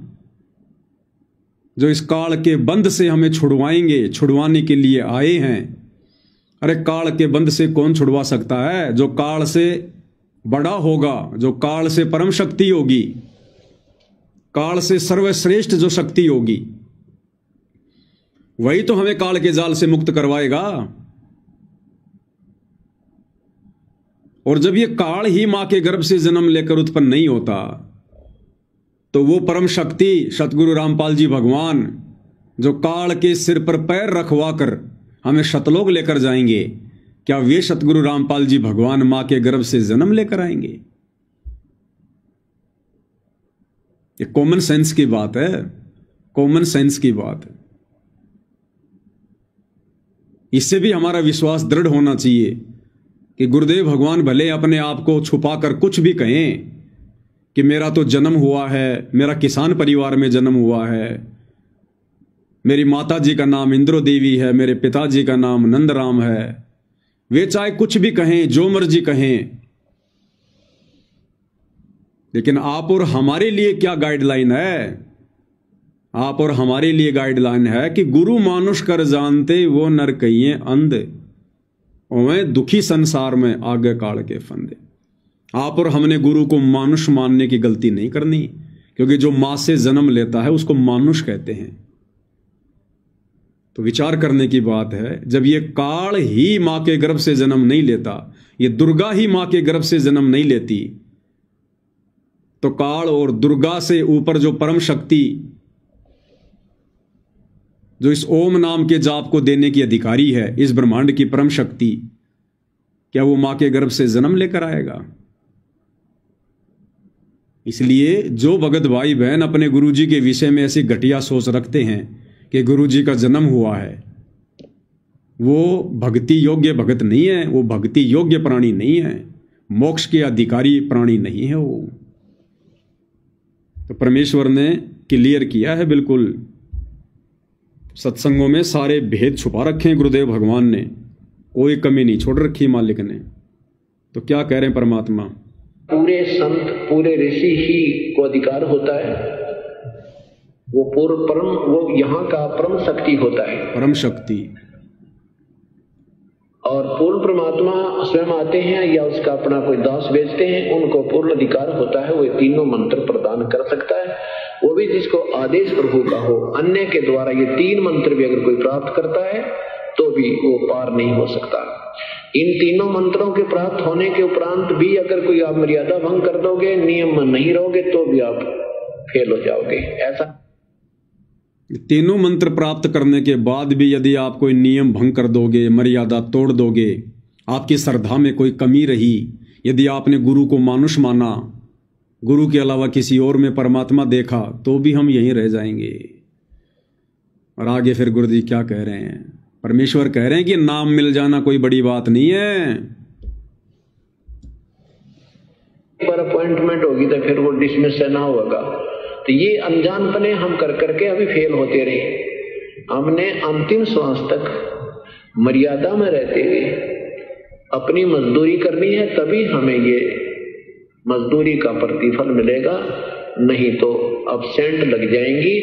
जो इस काल के बंध से हमें छुड़वाएंगे, छुड़वाने के लिए आए हैं। अरे काल के बंध से कौन छुड़वा सकता है? जो काल से बड़ा होगा, जो काल से परम शक्ति होगी, काल से सर्वश्रेष्ठ जो शक्ति होगी, वही तो हमें काल के जाल से मुक्त करवाएगा। और जब ये काल ही मां के गर्भ से जन्म लेकर उत्पन्न नहीं होता, तो वो परम शक्ति सतगुरु रामपाल जी भगवान जो काल के सिर पर पैर रखवा कर हमें शतलोक लेकर जाएंगे, क्या वे सतगुरु रामपाल जी भगवान मां के गर्भ से जन्म लेकर आएंगे? ये कॉमन सेंस की बात है, कॉमन सेंस की बात है। इससे भी हमारा विश्वास दृढ़ होना चाहिए कि गुरुदेव भगवान भले अपने आप को छुपाकर कुछ भी कहें कि मेरा तो जन्म हुआ है, मेरा किसान परिवार में जन्म हुआ है, मेरी माता जी का नाम इंद्रो देवी है, मेरे पिताजी का नाम नंदराम है, वे चाहे कुछ भी कहें, जो मर्जी कहें, लेकिन आप और हमारे लिए क्या गाइडलाइन है? आप और हमारे लिए गाइडलाइन है कि गुरु मानुष कर जानते वो नर कहिए अंध, ओवें दुखी संसार में आगे काल के फंदे। आप और हमने गुरु को मानुष मानने की गलती नहीं करनी, क्योंकि जो मां से जन्म लेता है उसको मानुष कहते हैं। तो विचार करने की बात है, जब ये काल ही मां के गर्भ से जन्म नहीं लेता, ये दुर्गा ही मां के गर्भ से जन्म नहीं लेती, तो काल और दुर्गा से ऊपर जो परम शक्ति, जो इस ओम नाम के जाप को देने की अधिकारी है, इस ब्रह्मांड की परम शक्ति, क्या वो मां के गर्भ से जन्म लेकर आएगा? इसलिए जो भगत भाई बहन अपने गुरुजी के विषय में ऐसी घटिया सोच रखते हैं कि गुरुजी का जन्म हुआ है, वो भक्ति योग्य भगत नहीं है, वो भक्ति योग्य प्राणी नहीं है, मोक्ष के अधिकारी प्राणी नहीं है वो। तो परमेश्वर ने क्लियर किया है, बिल्कुल सत्संगों में सारे भेद छुपा रखे हैं गुरुदेव भगवान ने, कोई कमी नहीं छोड़ रखी मालिक ने। तो क्या कह रहे हैं परमात्मा? पूरे संत, पूरे ऋषि ही को अधिकार होता है, वो पूर्व परम, वो यहाँ का परम शक्ति होता है, परम शक्ति। और पूर्ण परमात्मा स्वयं आते हैं या उसका अपना कोई दास भेजते हैं, उनको पूर्ण अधिकार होता है, वो तीनों मंत्र प्रदान कर सकता है, वो भी जिसको आदेश प्रभु का हो। अन्य के द्वारा ये 3 मंत्र भी अगर कोई प्राप्त करता है तो भी वो पार नहीं हो सकता। इन तीनों मंत्रों के प्राप्त होने के उपरांत भी अगर कोई आप मर्यादा भंग कर दोगे, नियम में नहीं रहोगे, तो भी आप फेल हो जाओगे। ऐसा तीनों मंत्र प्राप्त करने के बाद भी यदि आप कोई नियम भंग कर दोगे, मर्यादा तोड़ दोगे, आपकी श्रद्धा में कोई कमी रही, यदि आपने गुरु को मानुष माना, गुरु के अलावा किसी और में परमात्मा देखा, तो भी हम यहीं रह जाएंगे। और आगे फिर गुरु जी क्या कह रहे हैं? परमेश्वर कह रहे हैं कि नाम मिल जाना कोई बड़ी बात नहीं है, पर अपॉइंटमेंट होगी तो फिर वो डिसमिस ना होगा। तो ये अनजानपने हम कर करके अभी फेल होते रहे। हमने अंतिम श्वास तक मर्यादा में रहते हुए अपनी मजदूरी करनी है, तभी हमें ये मजदूरी का प्रतिफल मिलेगा, नहीं तो अब्सेंट लग जाएंगी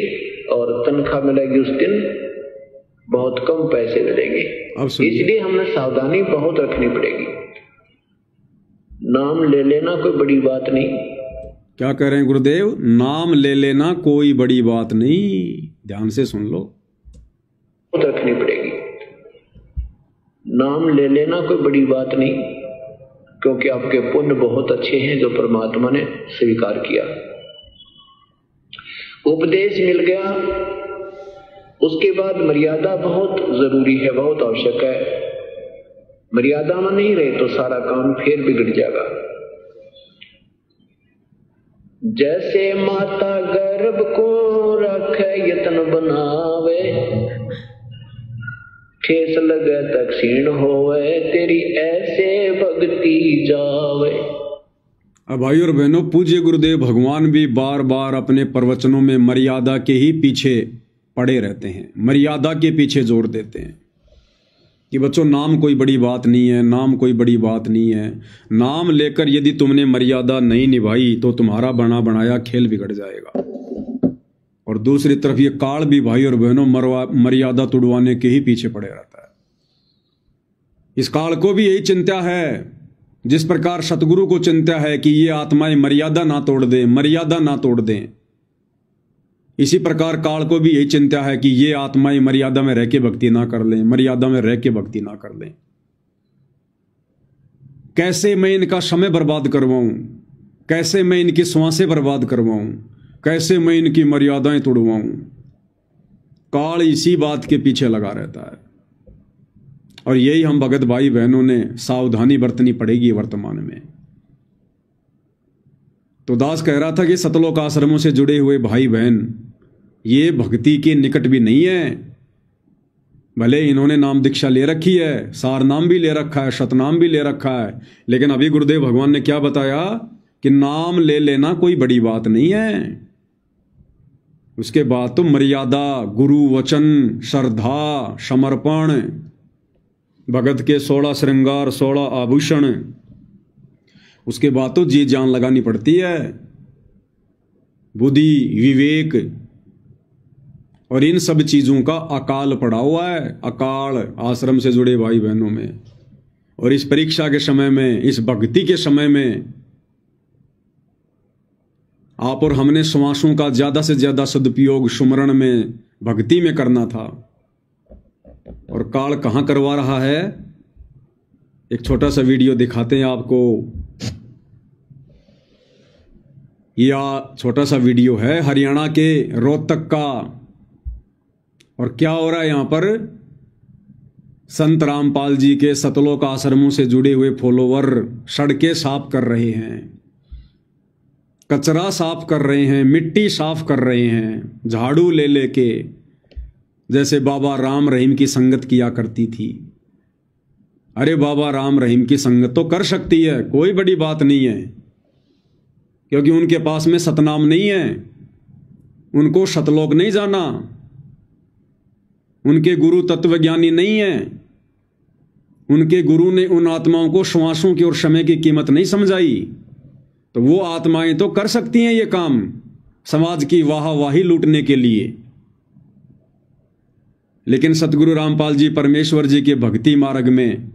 और तनख्वाह मिलेगी उस दिन बहुत कम पैसे मिलेंगे। इसलिए हमें सावधानी बहुत रखनी पड़ेगी। नाम ले लेना कोई बड़ी बात नहीं। क्या कह रहे हैं गुरुदेव? नाम ले लेना कोई बड़ी बात नहीं। ध्यान से सुन लो, बहुत रखनी पड़ेगी। नाम ले लेना कोई बड़ी बात नहीं, क्योंकि आपके पुण्य बहुत अच्छे हैं जो परमात्मा ने स्वीकार किया। उपदेश मिल गया, उसके बाद मर्यादा बहुत जरूरी है, बहुत आवश्यक है। मर्यादा में नहीं रहे तो सारा काम फिर बिगड़ जाएगा। जैसे माता गर्भ को रखे यत्न बनावे, ठेस लगे तक क्षीण होवे, तेरी ऐसे भक्ति जावे। अब भाई और बहनों, पूज्य गुरुदेव भगवान भी बार बार अपने प्रवचनों में मर्यादा के ही पीछे पड़े रहते हैं, मर्यादा के पीछे जोर देते हैं कि बच्चों नाम कोई बड़ी बात नहीं है, नाम कोई बड़ी बात नहीं है। नाम लेकर यदि तुमने मर्यादा नहीं निभाई तो तुम्हारा बना बनाया खेल बिगड़ जाएगा। और दूसरी तरफ ये काल भी भाई और बहनों मर्यादा तुड़वाने के ही पीछे पड़े रहता है। इस काल को भी यही चिंता है, जिस प्रकार सतगुरु को चिंता है कि ये आत्माएं मर्यादा ना तोड़ दें, मर्यादा ना तोड़ दें, इसी प्रकार काल को भी यही चिंता है कि ये आत्माएं मर्यादा में रह के भक्ति ना कर लें, मर्यादा में रह के भक्ति ना कर लें। कैसे मैं इनका समय बर्बाद करवाऊं, कैसे मैं इनकी श्वासें बर्बाद करवाऊं, कैसे मैं इनकी मर्यादाएं तोड़वाऊं। काल इसी बात के पीछे लगा रहता है और यही हम भगत भाई बहनों ने सावधानी बरतनी पड़ेगी वर्तमान में। तो दास कह रहा था कि सतलोक आश्रमों से जुड़े हुए भाई बहन ये भक्ति के निकट भी नहीं है। भले इन्होंने नाम दीक्षा ले रखी है, सार नाम भी ले रखा है, शतनाम भी ले रखा है, लेकिन अभी गुरुदेव भगवान ने क्या बताया कि नाम ले लेना कोई बड़ी बात नहीं है। उसके बाद तो मर्यादा, गुरु वचन, श्रद्धा, समर्पण, भगत के 16 श्रृंगार, 16 आभूषण, उसके बाद तो जी जान लगानी पड़ती है, बुद्धि, विवेक, और इन सब चीजों का अकाल पड़ा हुआ है, अकाल आश्रम से जुड़े भाई बहनों में। और इस परीक्षा के समय में, इस भक्ति के समय में आप और हमने श्वासों का ज्यादा से ज्यादा सदुपयोग सुमरण में, भक्ति में करना था। और काल कहां करवा रहा है? एक छोटा सा वीडियो दिखाते हैं आपको। यह छोटा सा वीडियो है हरियाणा के रोहतक का। और क्या हो रहा है यहां पर? संत रामपाल जी के सतलोक आश्रमों से जुड़े हुए फॉलोवर सड़कें साफ कर रहे हैं, कचरा साफ कर रहे हैं, मिट्टी साफ कर रहे हैं, झाड़ू ले लेके, जैसे बाबा राम रहीम की संगत किया करती थी। अरे बाबा राम रहीम की संगत तो कर सकती है, कोई बड़ी बात नहीं है, क्योंकि उनके पास में सतनाम नहीं है, उनको सतलोक नहीं जाना, उनके गुरु तत्वज्ञानी नहीं है, उनके गुरु ने उन आत्माओं को श्वासों की और समय की कीमत नहीं समझाई। तो वो आत्माएं तो कर सकती हैं ये काम समाज की वाहवाही लूटने के लिए, लेकिन सतगुरु रामपाल जी परमेश्वर जी के भक्ति मार्ग में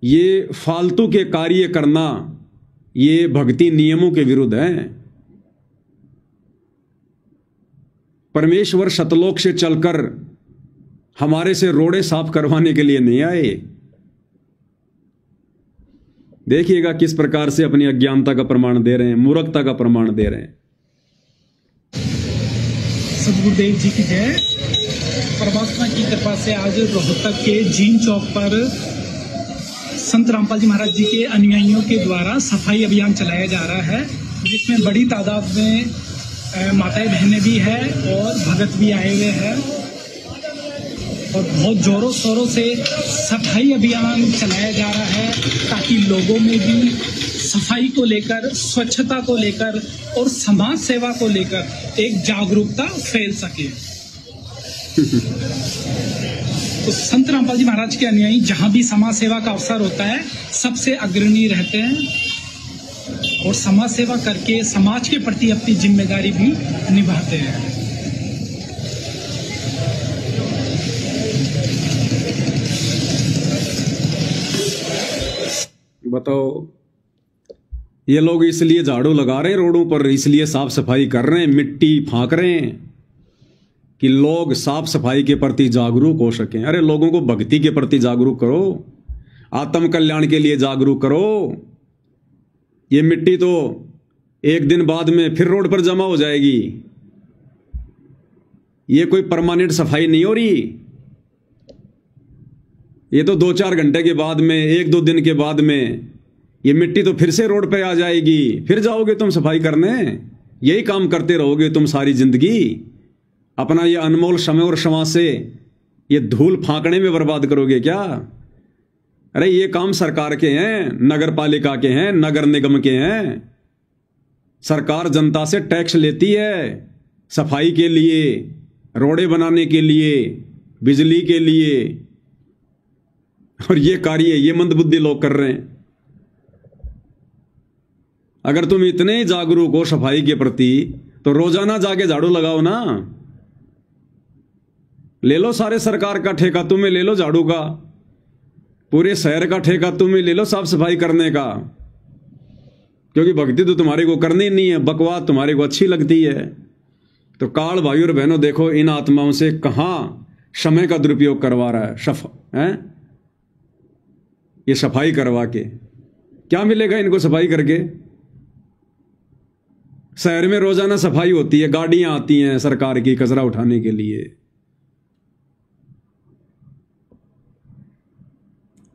ये फालतू के कार्य करना ये भक्ति नियमों के विरुद्ध है। परमेश्वर सतलोक से चलकर हमारे से रोड़े साफ करवाने के लिए नहीं आए। देखिएगा किस प्रकार से अपनी अज्ञानता का प्रमाण दे रहे हैं, मूर्खता का प्रमाण दे रहे हैं। सतगुरुदेव जी की जय। परमात्मा की कृपा से आज रोहतक के जीन चौक पर संत रामपाल जी महाराज जी के अनुयायियों के द्वारा सफाई अभियान चलाया जा रहा है, जिसमें बड़ी तादाद में माताएं बहनें भी हैं और भगत भी आए हुए हैं और बहुत जोरों शोरों से सफाई अभियान चलाया जा रहा है ताकि लोगों में भी सफाई को लेकर, स्वच्छता को लेकर और समाज सेवा को लेकर एक जागरूकता फैल सके। तो संत रामपाल जी महाराज के अनुयायी जहां भी समाज सेवा का अवसर होता है सबसे अग्रणी रहते हैं और समाज सेवा करके समाज के प्रति अपनी जिम्मेदारी भी निभाते हैं। बताओ, ये लोग इसलिए झाड़ू लगा रहे हैं रोडों पर, इसलिए साफ सफाई कर रहे हैं, मिट्टी फांक रहे हैं कि लोग साफ सफाई के प्रति जागरूक हो सकें। अरे लोगों को भक्ति के प्रति जागरूक करो, आत्म कल्याण के लिए जागरूक करो। ये मिट्टी तो एक दिन बाद में फिर रोड पर जमा हो जाएगी, ये कोई परमानेंट सफाई नहीं हो रही। ये तो 2-4 घंटे के बाद में, 1-2 दिन के बाद में ये मिट्टी तो फिर से रोड पे आ जाएगी, फिर जाओगे तुम सफाई करने। यही काम करते रहोगे तुम सारी जिंदगी, अपना ये अनमोल समय और श्वास से ये धूल फांकने में बर्बाद करोगे क्या? अरे ये काम सरकार के हैं, नगर पालिका के हैं, नगर निगम के हैं। सरकार जनता से टैक्स लेती है सफाई के लिए, रोडें बनाने के लिए, बिजली के लिए, और ये कार्य ये मंदबुद्धि लोग कर रहे हैं। अगर तुम इतने ही जागरूक हो सफाई के प्रति तो रोजाना जाके झाड़ू लगाओ ना। ले लो सारे सरकार का ठेका, तुम्हें ले लो झाड़ू का, पूरे शहर का ठेका तुम्हें ले लो साफ सफाई करने का, क्योंकि भक्ति तो तुम्हारे को करनी नहीं है, बकवास तुम्हारे को अच्छी लगती है। तो काल भाई और बहनों, देखो इन आत्माओं से कहां समय का दुरुपयोग करवा रहा है, ये सफाई करवा के क्या मिलेगा इनको? सफाई करके शहर में रोजाना सफाई होती है, गाड़ियां आती हैं सरकार की कचरा उठाने के लिए,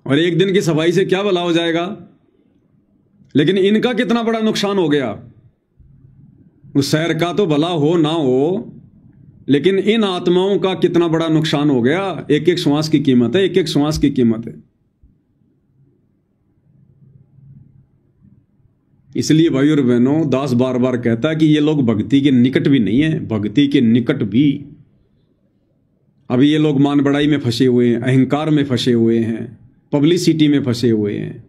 और एक दिन की सफाई से क्या भला हो जाएगा? लेकिन इनका कितना बड़ा नुकसान हो गया। उस शहर का तो भला हो ना हो, लेकिन इन आत्माओं का कितना बड़ा नुकसान हो गया। एक एक श्वास की कीमत है, एक एक श्वास की कीमत है। इसलिए भाई और बहनों, दास बार बार कहता है कि ये लोग भक्ति के निकट भी नहीं है, भक्ति के निकट भी। अभी ये लोग मान बढ़ाई में फंसे हुए हैं, अहंकार में फंसे हुए हैं, पब्लिसिटी में फंसे हुए हैं,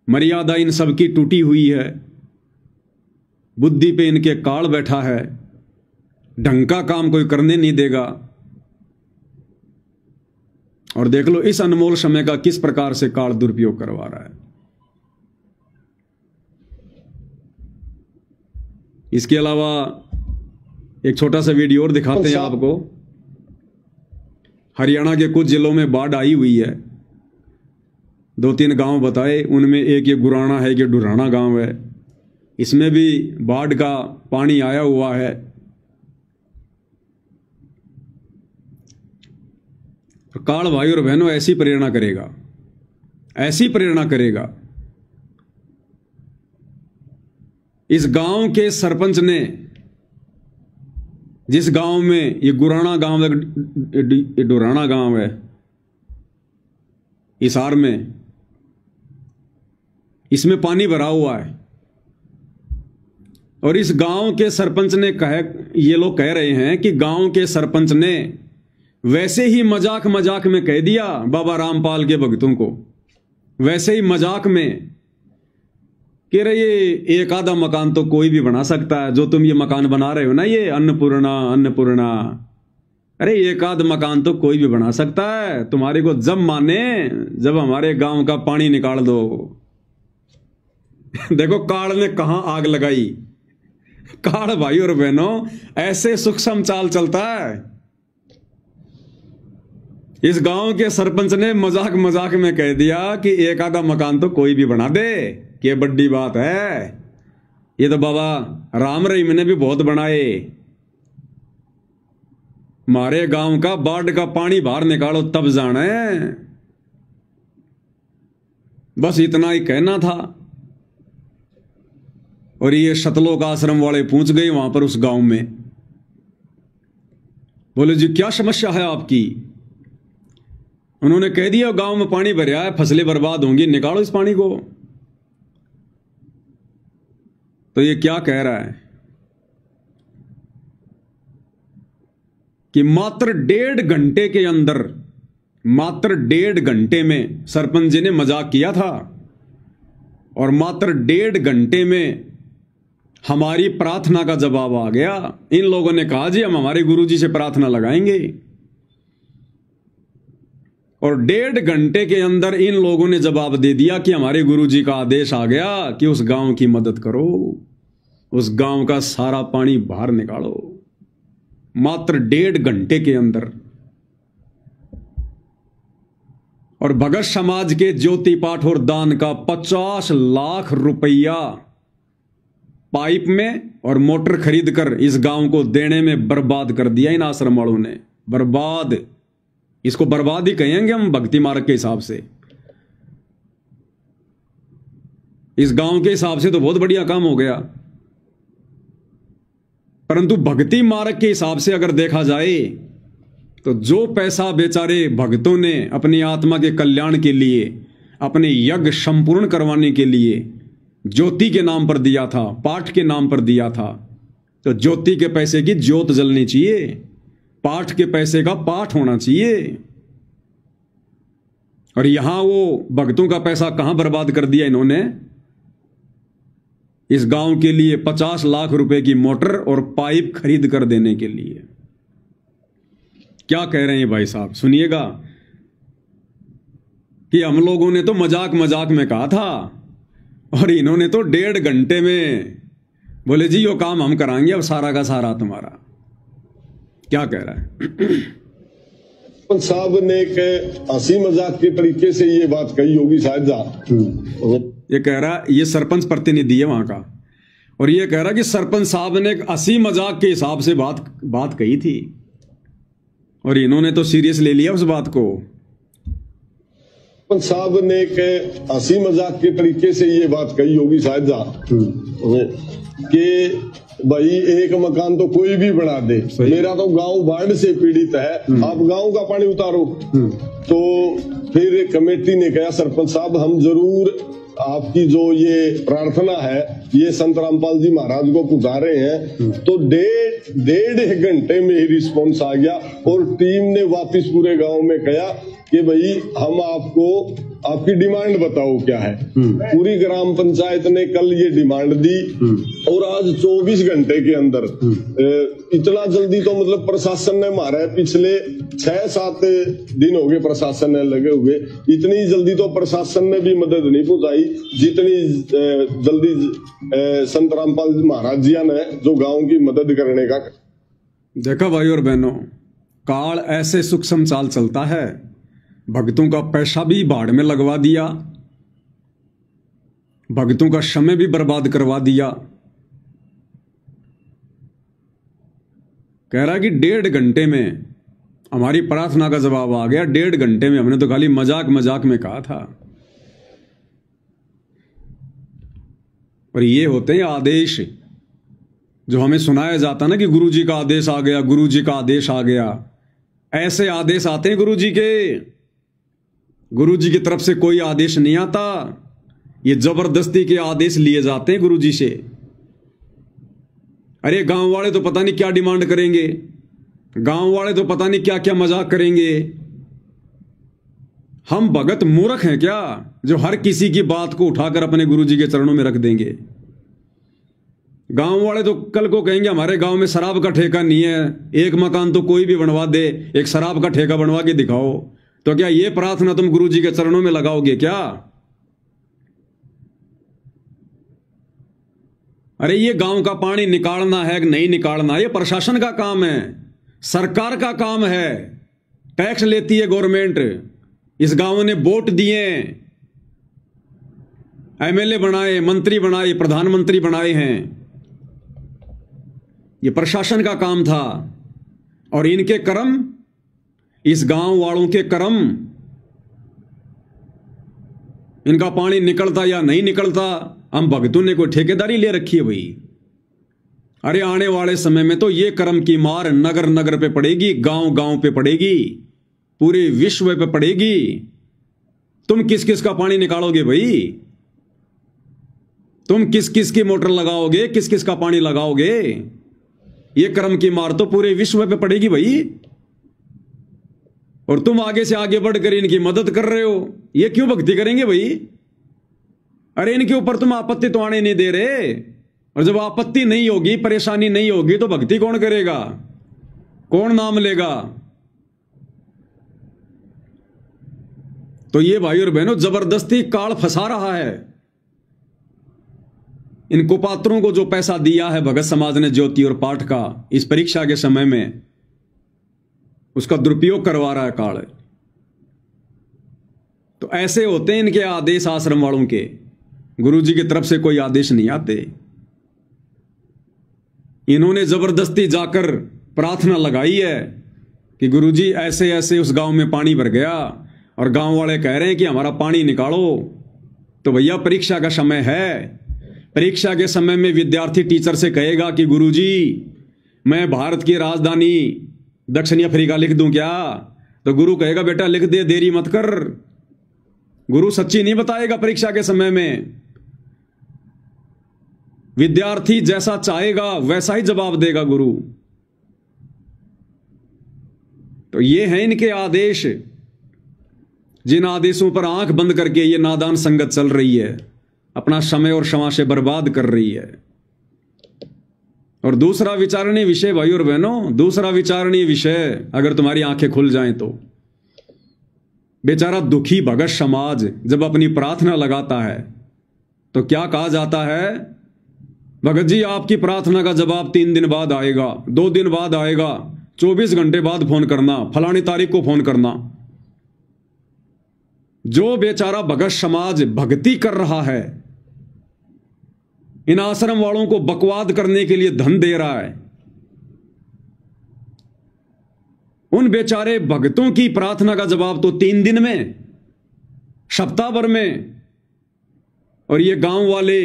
मर्यादा इन सब की टूटी हुई है, बुद्धि पे इनके काल बैठा है, ढंग का काम कोई करने नहीं देगा। और देख लो इस अनमोल समय का किस प्रकार से काल दुरुपयोग करवा रहा है। इसके अलावा एक छोटा सा वीडियो और दिखाते हैं आपको। हरियाणा के कुछ जिलों में बाढ़ आई हुई है, 2-3 गांव बताए, उनमें एक ये गुराना है, एक डुराना गांव है, इसमें भी बाढ़ का पानी आया हुआ है। काल भाई और बहनों ऐसी प्रेरणा करेगा, ऐसी प्रेरणा करेगा। इस गांव के सरपंच ने, जिस गांव में ये गुराना गांव है, डुराना गांव है हिसार में, इसमें पानी भरा हुआ है, और इस गांव के सरपंच ने ये लोग कह रहे हैं कि गांव के सरपंच ने वैसे ही मजाक मजाक में कह दिया बाबा रामपाल के भक्तों को, वैसे ही मजाक में कह रहे ये एक आधा मकान तो कोई भी बना सकता है, जो तुम ये मकान बना रहे हो ना, ये अन्नपूर्णा अन्नपूर्णा, अरे एक आध मकान तो कोई भी बना सकता है, तुम्हारे को जब माने जब हमारे गांव का पानी निकाल दो। देखो काल ने कहां आग लगाई। काल भाई और बहनों ऐसे सूक्ष्म चाल चलता है। इस गांव के सरपंच ने मजाक मजाक में कह दिया कि एक आधा मकान तो कोई भी बना दे, ये बड़ी बात है, ये तो बाबा राम रहीम ने भी बहुत बनाए, हमारे गांव का बाढ़ का पानी बाहर निकालो तब जाने। बस इतना ही कहना था। और ये शतलोक आश्रम वाले पहुंच गए वहां पर उस गांव में, बोले जी क्या समस्या है आपकी? उन्होंने कह दिया गांव में पानी भरा है, फसलें बर्बाद होंगी, निकालो इस पानी को। तो ये क्या कह रहा है कि मात्र 1.5 घंटे के अंदर, मात्र 1.5 घंटे में सरपंच जी ने मजाक किया था और मात्र 1.5 घंटे में हमारी प्रार्थना का जवाब आ गया। इन लोगों ने कहा जी हम हमारे गुरुजी से प्रार्थना लगाएंगे, और 1.5 घंटे के अंदर इन लोगों ने जवाब दे दिया कि हमारे गुरुजी का आदेश आ गया कि उस गांव की मदद करो, उस गांव का सारा पानी बाहर निकालो। मात्र 1.5 घंटे के अंदर। और भगत समाज के ज्योति पाठ और दान का 50 लाख रुपया पाइप में और मोटर खरीद कर इस गांव को देने में बर्बाद कर दिया इन आश्रम वालों ने। बर्बाद, इसको बर्बाद ही कहेंगे हम भक्ति मार्ग के हिसाब से। इस गांव के हिसाब से तो बहुत बढ़िया काम हो गया, परंतु भक्ति मार्ग के हिसाब से अगर देखा जाए तो जो पैसा बेचारे भक्तों ने अपनी आत्मा के कल्याण के लिए, अपने यज्ञ संपूर्ण करवाने के लिए ज्योति के नाम पर दिया था, पाठ के नाम पर दिया था, तो ज्योति के पैसे की ज्योत जलनी चाहिए, पाठ के पैसे का पाठ होना चाहिए। और यहां वो भक्तों का पैसा कहां बर्बाद कर दिया इन्होंने? इस गांव के लिए 50 लाख रुपए की मोटर और पाइप खरीद कर देने के लिए। क्या कह रहे हैं भाई साहब, सुनिएगा कि हम लोगों ने तो मजाक मजाक में कहा था और इन्होंने तो 1.5 घंटे में बोले जी यो काम हम कराएंगे, अब सारा का सारा तुम्हारा। क्या कह रहा है साहब ने एक हंसी मजाक के तरीके से ये बात कही होगी शायद। ये कह रहा, ये सरपंच प्रतिनिधि है वहां का, और ये कह रहा कि सरपंच साहब ने एक हंसी मजाक के हिसाब से बात कही थी और इन्होंने तो सीरियस ले लिया उस बात को। साहब ने एक हंसी मजाक के तरीके से ये बात कही होगी शायद कि भाई एक मकान तो कोई भी बना दे, मेरा तो गांव बाढ़ से पीड़ित है, आप गांव का पानी उतारो। तो फिर कमेटी ने कहा सरपंच साहब हम जरूर आपकी जो ये प्रार्थना है ये संत रामपाल जी महाराज को पुकार रहे हैं। तो 1.5 घंटे में ही रिस्पॉन्स आ गया और टीम ने वापस पूरे गांव में कहा कि भाई हम आपको आपकी डिमांड बताओ क्या है। पूरी ग्राम पंचायत ने कल ये डिमांड दी और आज 24 घंटे के अंदर इतना जल्दी तो मतलब प्रशासन ने मारा है, पिछले 6-7 दिन हो गए प्रशासन ने लगे हुए, इतनी जल्दी तो प्रशासन ने भी मदद नहीं पहुंचाई जितनी जल्दी संत रामपाल महाराज जी ने जो गांव की मदद करने का। देखा भाई और बहनों, काल ऐसे सूक्ष्म चाल चलता है, भक्तों का पैसा भी बाढ़ में लगवा दिया, भक्तों का समय भी बर्बाद करवा दिया। कह रहा कि 1.5 घंटे में हमारी प्रार्थना का जवाब आ गया। 1.5 घंटे में, हमने तो खाली मजाक मजाक में कहा था। और ये होते हैं आदेश जो हमें सुनाया जाता ना कि गुरुजी का आदेश आ गया, गुरुजी का आदेश आ गया। ऐसे आदेश आते हैं गुरुजी के, गुरुजी की तरफ से कोई आदेश नहीं आता, ये जबरदस्ती के आदेश लिए जाते हैं गुरुजी से। अरे गांव वाले तो पता नहीं क्या डिमांड करेंगे, गांव वाले तो पता नहीं क्या क्या मजाक करेंगे। हम भगत मूर्ख हैं क्या जो हर किसी की बात को उठाकर अपने गुरुजी के चरणों में रख देंगे? गांव वाले तो कल को कहेंगे हमारे गांव में शराब का ठेका नहीं है, एक मकान तो कोई भी बनवा दे, एक शराब का ठेका बनवा के दिखाओ। तो क्या ये प्रार्थना तुम गुरुजी के चरणों में लगाओगे क्या? अरे ये गांव का पानी निकालना है कि नहीं निकालना, ये प्रशासन का काम है, सरकार का काम है। टैक्स लेती है गवर्नमेंट। इस गांव ने वोट दिए, एमएलए बनाए, मंत्री बनाए, प्रधानमंत्री बनाए हैं, ये प्रशासन का काम था। और इनके कर्म, इस गांव वालों के कर्म, इनका पानी निकलता या नहीं निकलता, हम भक्तों ने कोई ठेकेदारी ले रखी है भाई? अरे आने वाले समय में तो ये कर्म की मार नगर नगर पे पड़ेगी, गांव गांव पे पड़ेगी, पूरे विश्व पे पड़ेगी। तुम किस किस का पानी निकालोगे भाई? तुम किस किस की मोटर लगाओगे, किस किस का पानी लगाओगे, ये कर्म की मार तो पूरे विश्व पे पड़ेगी भाई। और तुम आगे से आगे बढ़कर इनकी मदद कर रहे हो, ये क्यों भक्ति करेंगे भाई? अरे इनके ऊपर तुम आपत्ति तो आने नहीं दे रहे, और जब आपत्ति नहीं होगी, परेशानी नहीं होगी, तो भक्ति कौन करेगा, कौन नाम लेगा? तो ये भाई और बहनों जबरदस्ती काल फंसा रहा है। इन कुपात्रों को जो पैसा दिया है भगत समाज ने ज्योति और पाठ का इस परीक्षा के समय में, उसका दुरुपयोग करवा रहा है काल। तो ऐसे होते हैं इनके आदेश आश्रम वालों के, गुरु जी की तरफ से कोई आदेश नहीं आते। इन्होंने जबरदस्ती जाकर प्रार्थना लगाई है कि गुरु जी ऐसे ऐसे उस गांव में पानी भर गया, और गांव वाले कह रहे हैं कि हमारा पानी निकालो। तो भैया परीक्षा का समय है, परीक्षा के समय में विद्यार्थी टीचर से कहेगा कि गुरुजी मैं भारत की राजधानी दक्षिण अफ्रीका लिख दूं क्या? तो गुरु कहेगा बेटा लिख दे, देरी मत कर। गुरु सच्ची नहीं बताएगा परीक्षा के समय में। विद्यार्थी जैसा चाहेगा वैसा ही जवाब देगा गुरु। तो ये हैं इनके आदेश, जिन आदेशों पर आंख बंद करके ये नादान संगत चल रही है, अपना समय और क्षमा से बर्बाद कर रही है। और दूसरा विचारणीय विषय भाई और बहनों, दूसरा विचारणीय विषय अगर तुम्हारी आंखें खुल जाएं तो, बेचारा दुखी भगत समाज जब अपनी प्रार्थना लगाता है तो क्या कहा जाता है? भगत जी आपकी प्रार्थना का जवाब 3 दिन बाद आएगा, 2 दिन बाद आएगा, 24 घंटे बाद फोन करना, फलानी तारीख को फोन करना। जो बेचारा भगत समाज भक्ति कर रहा है, इन आश्रम वालों को बकवाद करने के लिए धन दे रहा है, उन बेचारे भक्तों की प्रार्थना का जवाब तो 3 दिन में, सप्ताह भर में। और ये गांव वाले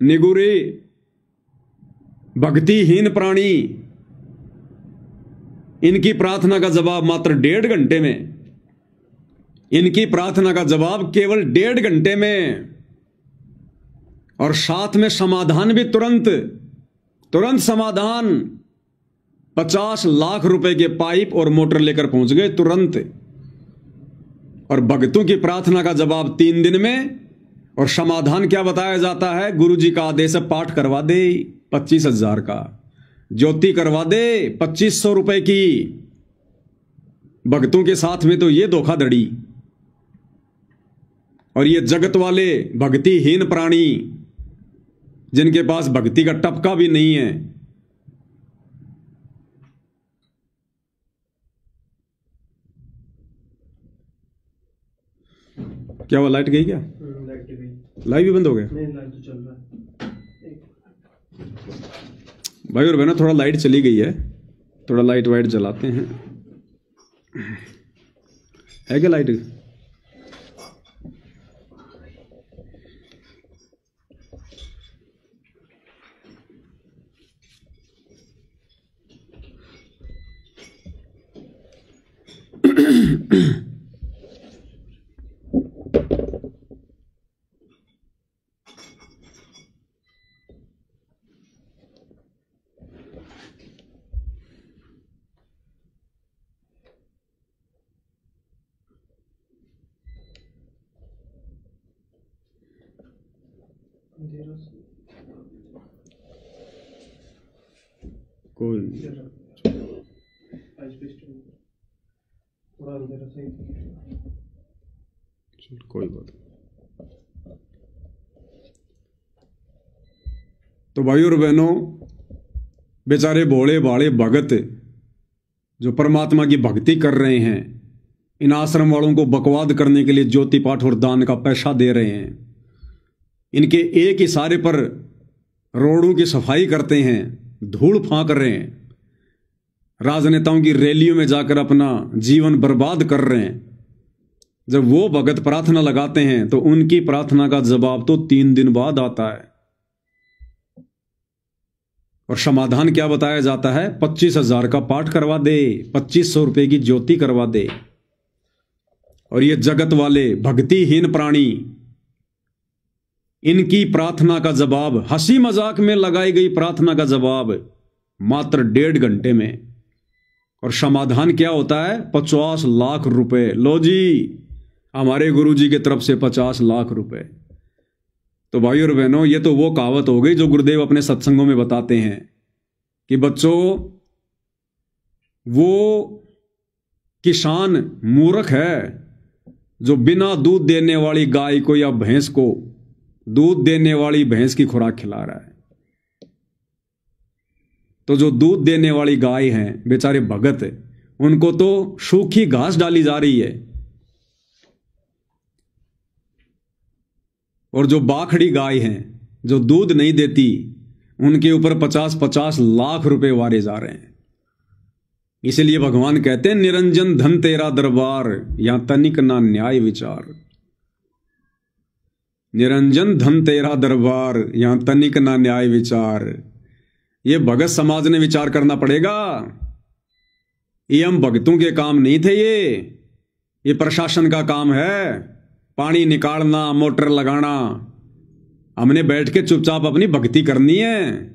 निगुरे भक्तिहीन प्राणी, इनकी प्रार्थना का जवाब मात्र 1.5 घंटे में, इनकी प्रार्थना का जवाब केवल 1.5 घंटे में, और साथ में समाधान भी तुरंत समाधान। 50 लाख रुपए के पाइप और मोटर लेकर पहुंच गए तुरंत। और भक्तों की प्रार्थना का जवाब 3 दिन में, और समाधान क्या बताया जाता है? गुरु जी का आदेश है पाठ करवा दे 25,000 का, ज्योति करवा दे 2500 रुपए की। भक्तों के साथ में तो ये धोखाधड़ी। और ये जगत वाले भक्तिहीन प्राणी, जिनके पास भक्ति का टपका भी नहीं है, क्या वो लाइट गई क्या? लाइव भी बंद हो गया? नहीं, लाइट तो चल रहा है भाई और बहनों, थोड़ा लाइट चली गई है, थोड़ा लाइट वाइट जलाते हैं। है क्या लाइट? कोई कोई बात। तो भाई और बहनों, बेचारे भोले भाले भगत जो परमात्मा की भक्ति कर रहे हैं, इन आश्रम वालों को बकवाद करने के लिए ज्योति पाठ और दान का पैसा दे रहे हैं। इनके एक इशारे पर रोडों की सफाई करते हैं, धूल फांक रहे हैं, राजनेताओं की रैलियों में जाकर अपना जीवन बर्बाद कर रहे हैं। जब वो भगत प्रार्थना लगाते हैं तो उनकी प्रार्थना का जवाब तो 3 दिन बाद आता है। और समाधान क्या बताया जाता है? 25,000 का पाठ करवा दे, 2500 रुपए की ज्योति करवा दे। और ये जगत वाले भक्तिहीन प्राणी इनकी प्रार्थना का जवाब, हंसी मजाक में लगाई गई प्रार्थना का जवाब मात्र 1.5 घंटे में। और समाधान क्या होता है? 50 लाख रुपए। लो जी, हमारे गुरुजी की तरफ से 50 लाख रुपए। तो भाई और बहनों, ये तो वो कहावत हो गई जो गुरुदेव अपने सत्संगों में बताते हैं कि बच्चों, वो किसान मूर्ख है जो बिना दूध देने वाली गाय को या भैंस को दूध देने वाली भैंस की खुराक खिला रहा है। तो जो दूध देने वाली गाय हैं, बेचारे भगत, उनको तो सूखी घास डाली जा रही है, और जो बाखड़ी गाय हैं जो दूध नहीं देती, उनके ऊपर 50-50 लाख रुपए वारे जा रहे हैं। इसलिए भगवान कहते हैं, निरंजन धन तेरा दरबार, यहां तनिक ना न्याय विचार। निरंजन धन तेरा दरबार, यहां तनिक ना न्याय विचार। ये भगत समाज ने विचार करना पड़ेगा। ये हम भगतों के काम नहीं थे, ये प्रशासन का काम है। पानी निकालना, मोटर लगाना, हमने बैठ के चुपचाप अपनी भक्ति करनी है।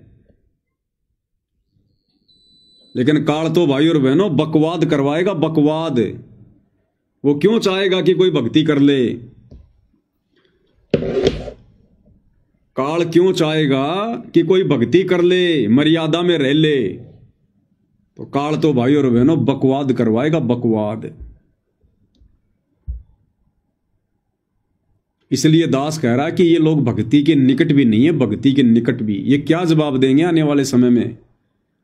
लेकिन काल तो भाई और बहनों बकवाद करवाएगा, बकवाद। वो क्यों चाहेगा कि कोई भक्ति कर ले? काल क्यों चाहेगा कि कोई भक्ति कर ले, मर्यादा में रह ले? तो काल तो भाई और बहनों बकवाद करवाएगा, बकवाद। इसलिए दास कह रहा है कि ये लोग भक्ति के निकट भी नहीं है, भक्ति के निकट भी। ये क्या जवाब देंगे आने वाले समय में,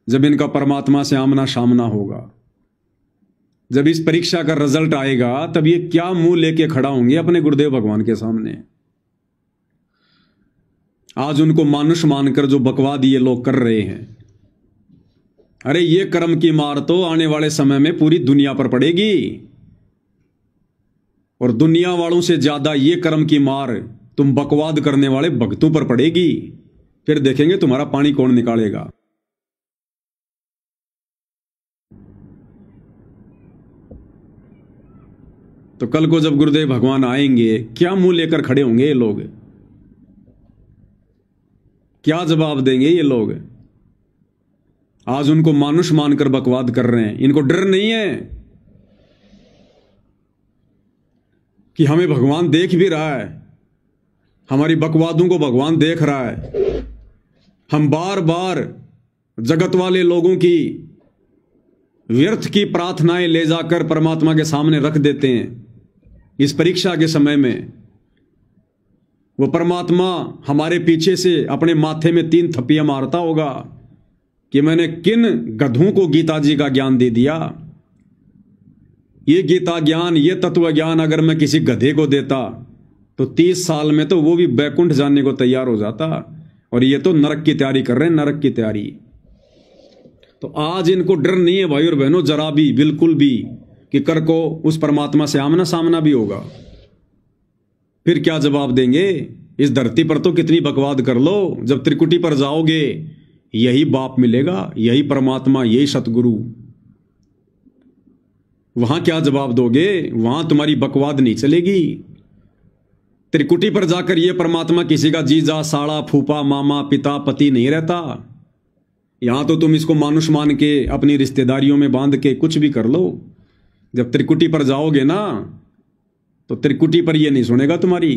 जब इनका परमात्मा से आमना सामना होगा, जब इस परीक्षा का रिजल्ट आएगा, तब ये क्या मुंह लेके खड़ा होंगे अपने गुरुदेव भगवान के सामने। आज उनको मानुष मानकर जो बकवाद ये लोग कर रहे हैं, अरे ये कर्म की मार तो आने वाले समय में पूरी दुनिया पर पड़ेगी, और दुनिया वालों से ज्यादा ये कर्म की मार तुम बकवाद करने वाले भक्तों पर पड़ेगी। फिर देखेंगे तुम्हारा पानी कौन निकालेगा। तो कल को जब गुरुदेव भगवान आएंगे, क्या मुंह लेकर खड़े होंगे ये लोग? क्या जवाब देंगे ये लोग? आज उनको मानुष मानकर बकवाद कर रहे हैं। इनको डर नहीं है कि हमें भगवान देख भी रहा है, हमारी बकवादों को भगवान देख रहा है। हम बार बार जगत वाले लोगों की व्यर्थ की प्रार्थनाएं ले जाकर परमात्मा के सामने रख देते हैं। इस परीक्षा के समय में वो परमात्मा हमारे पीछे से अपने माथे में 3 थप्पियां मारता होगा कि मैंने किन गधों को गीता जी का ज्ञान दे दिया। ये गीता ज्ञान, ये तत्व ज्ञान अगर मैं किसी गधे को देता तो 30 साल में तो वो भी बैकुंठ जाने को तैयार हो जाता, और ये तो नरक की तैयारी कर रहे हैं, नरक की तैयारी। तो आज इनको डर नहीं है भाई और बहनों, जरा भी, बिल्कुल भी, कि कर को उस परमात्मा से आमना सामना भी होगा। फिर क्या जवाब देंगे? इस धरती पर तो कितनी बकवाद कर लो, जब त्रिकुटी पर जाओगे यही बाप मिलेगा, यही परमात्मा, यही सतगुरु। वहां क्या जवाब दोगे? वहां तुम्हारी बकवाद नहीं चलेगी। त्रिकुटी पर जाकर यह परमात्मा किसी का जीजा, साड़ा, फूफा, मामा, पिता, पति नहीं रहता। यहां तो तुम इसको मानुष मान के अपनी रिश्तेदारियों में बांध के कुछ भी कर लो। जब त्रिकुटी पर जाओगे ना, तो त्रिकुटी पर यह नहीं सुनेगा तुम्हारी,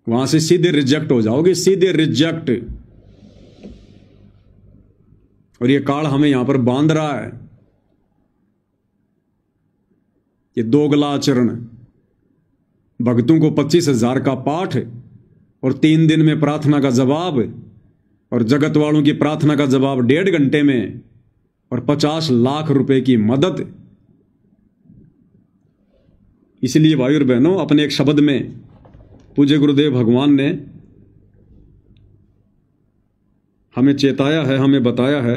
वहां से सीधे रिजेक्ट हो जाओगे, सीधे रिजेक्ट। और ये काल हमें यहां पर बांध रहा है। ये दोगला आचरण, भक्तों को 25,000 का पाठ और 3 दिन में प्रार्थना का जवाब, और जगत वालों की प्रार्थना का जवाब 1.5 घंटे में, और 50 लाख रुपए की मदद। इसलिए भाई और बहनों, अपने एक शब्द में पूज्य गुरुदेव भगवान ने हमें चेताया है, हमें बताया है।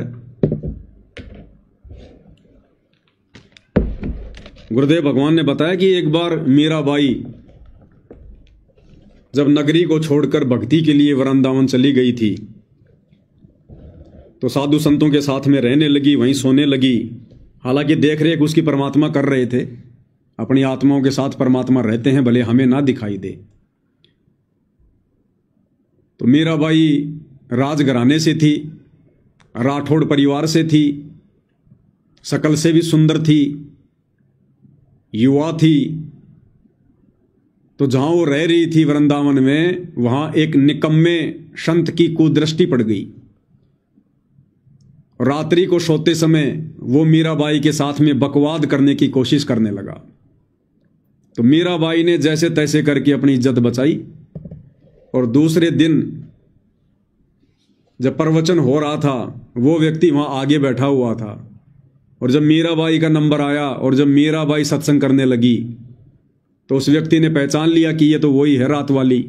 गुरुदेव भगवान ने बताया कि एक बार मीराबाई जब नगरी को छोड़कर भक्ति के लिए वृंदावन चली गई थी, तो साधु संतों के साथ में रहने लगी, वहीं सोने लगी। हालांकि देख रेख उसकी परमात्मा कर रहे थे, अपनी आत्माओं के साथ परमात्मा रहते हैं, भले हमें ना दिखाई दे। तो मीराबाई राजघराने से थी, राठौड़ परिवार से थी, शकल से भी सुंदर थी, युवा थी। तो जहां वो रह रही थी वृंदावन में, वहां एक निकम्मे संत की कुदृष्टि पड़ गई। रात्रि को सोते समय वो मीराबाई के साथ में बकवाद करने की कोशिश करने लगा। तो मीराबाई ने जैसे तैसे करके अपनी इज्जत बचाई और दूसरे दिन जब प्रवचन हो रहा था, वो व्यक्ति वहां आगे बैठा हुआ था और जब मीराबाई का नंबर आया और जब मीराबाई सत्संग करने लगी तो उस व्यक्ति ने पहचान लिया कि ये तो वही है रात वाली,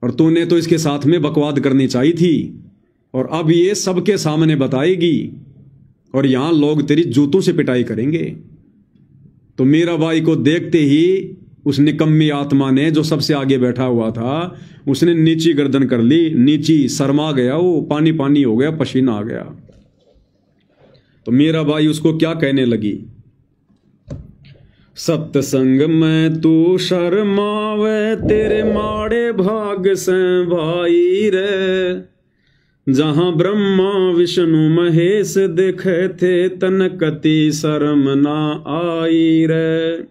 और तूने तो इसके साथ में बकवाद करनी चाहिए थी और अब ये सबके सामने बताएगी और यहां लोग तेरी जूतों से पिटाई करेंगे। तो मीराबाई को देखते ही उस निकम्मी आत्मा ने, जो सबसे आगे बैठा हुआ था, उसने नीची गर्दन कर ली, नीची शर्मा गया, वो पानी पानी हो गया, पसीना आ गया। तो मीराबाई उसको क्या कहने लगी, सत्संग में तू शर्मावे तेरे माड़े भाग से भाई रे, जहां ब्रह्मा विष्णु महेश देखे थे तनकती शर्म ना आई रे।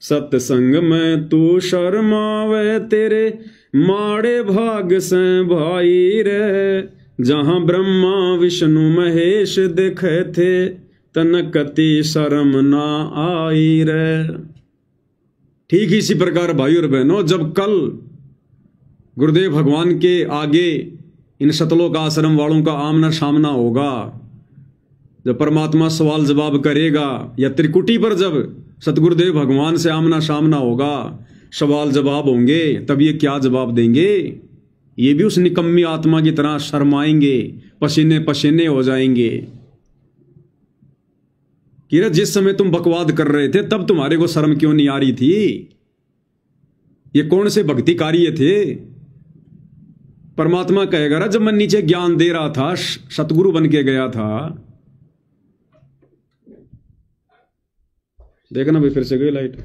सत्संग में तू शर्मावे तेरे माड़े भाग से भाई रे, जहां ब्रह्मा विष्णु महेश देखे थे तनकती शर्म ना आई रे। ठीक इसी प्रकार भाई और बहनों, जब कल गुरुदेव भगवान के आगे इन शतलोक आश्रम वालों का आमना सामना होगा, जब परमात्मा सवाल जवाब करेगा, या त्रिकुटी पर जब सतगुरुदेव भगवान से आमना सामना होगा, सवाल जवाब होंगे, तब ये क्या जवाब देंगे? ये भी उस निकम्मी आत्मा की तरह शर्माएंगे, पसीने पसीने हो जाएंगे कि जिस समय तुम बकवाद कर रहे थे तब तुम्हारे को शर्म क्यों नहीं आ रही थी? ये कौन से भक्ति कार्य थे? परमात्मा कहेगा, जब मैं नीचे ज्ञान दे रहा था, सतगुरु बन के गया था। देखना भाई, फिर से गई लाइट।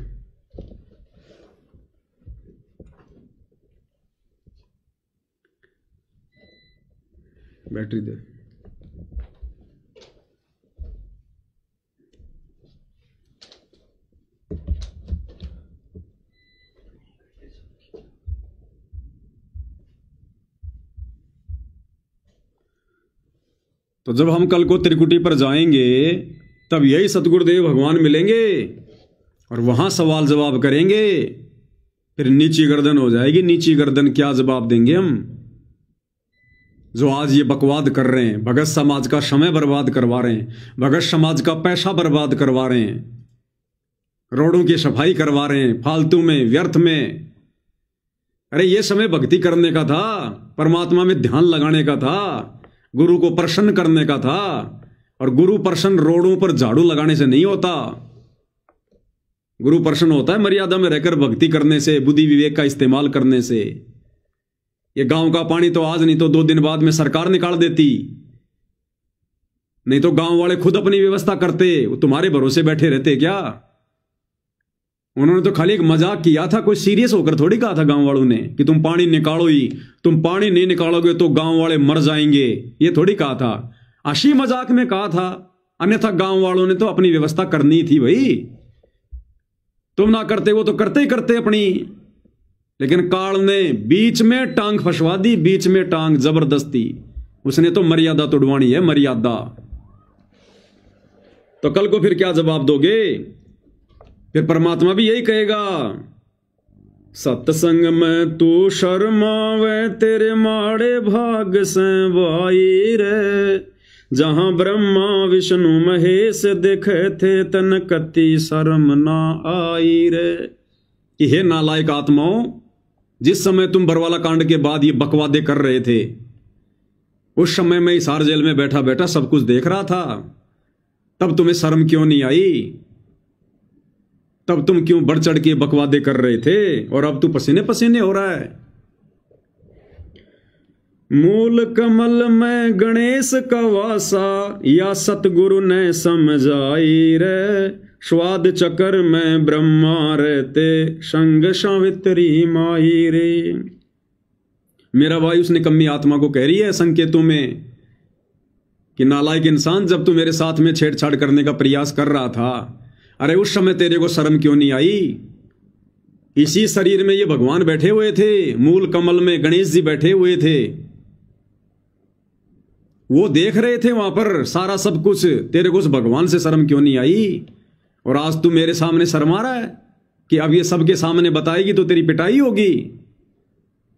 बैटरी दे। तो जब हम कल को त्रिकुटी पर जाएंगे तब यही सतगुरुदेव भगवान मिलेंगे और वहां सवाल जवाब करेंगे। फिर नीची गर्दन हो जाएगी। नीची गर्दन क्या जवाब देंगे हम, जो आज ये बकवाद कर रहे हैं, भगत समाज का समय बर्बाद करवा रहे हैं, भगत समाज का पैसा बर्बाद करवा रहे हैं, रोडों की सफाई करवा रहे हैं फालतू में, व्यर्थ में। अरे ये समय भक्ति करने का था, परमात्मा में ध्यान लगाने का था, गुरु को प्रसन्न करने का था। और गुरु प्रसन्न रोडों पर झाड़ू लगाने से नहीं होता। गुरु प्रसन्न होता है मर्यादा में रहकर भक्ति करने से, बुद्धि विवेक का इस्तेमाल करने से। ये गांव का पानी तो आज नहीं तो 2 दिन बाद में सरकार निकाल देती, नहीं तो गांव वाले खुद अपनी व्यवस्था करते। वो तुम्हारे भरोसे बैठे रहते क्या? उन्होंने तो खाली एक मजाक किया था, कोई सीरियस होकर थोड़ी कहा था गांव वालों ने कि तुम पानी निकालो ही, तुम पानी नहीं निकालोगे तो गांव वाले मर जाएंगे, ये थोड़ी कहा था। हंसी मजाक में कहा था, अन्यथा गांव वालों ने तो अपनी व्यवस्था करनी थी भाई। तुम ना करते, वो तो करते ही करते अपनी। लेकिन काल ने बीच में टांग फंसवा दी, बीच में टांग जबरदस्ती। उसने तो मर्यादा तोड़वानी है, मर्यादा। तो कल को फिर क्या जवाब दोगे? फिर परमात्मा भी यही कहेगा, सत्संग में तू शर्मावे तेरे माड़े भाग से भाई रे, जहां ब्रह्मा विष्णु महेश देखे थे तनकती शर्म ना आई रे। कि हे नालायक आत्माओं, जिस समय तुम बरवाला कांड के बाद ये बकवादे कर रहे थे, उस समय मैं हिसार जेल में बैठा बैठा सब कुछ देख रहा था। तब तुम्हें शर्म क्यों नहीं आई? तब तुम क्यों बढ़ चढ़ के बकवादे कर रहे थे? और अब तू पसीने पसीने हो रहा है। मूल कमल में गणेश का वासा, या सतगुरु ने समझाई रे, स्वाद चक्र में ब्रह्मा रहते संग सावित्री माई रे। मेरा भाई उस निकम्मी आत्मा को कह रही है संकेतों में कि नालायक इंसान, जब तू मेरे साथ में छेड़छाड़ करने का प्रयास कर रहा था, अरे उस समय तेरे को शर्म क्यों नहीं आई? इसी शरीर में ये भगवान बैठे हुए थे, मूल कमल में गणेश जी बैठे हुए थे, वो देख रहे थे वहां पर सारा सब कुछ। तेरे को उस भगवान से शर्म क्यों नहीं आई? और आज तू मेरे सामने शर्मा रहा है कि अब ये सबके सामने बताएगी तो तेरी पिटाई होगी।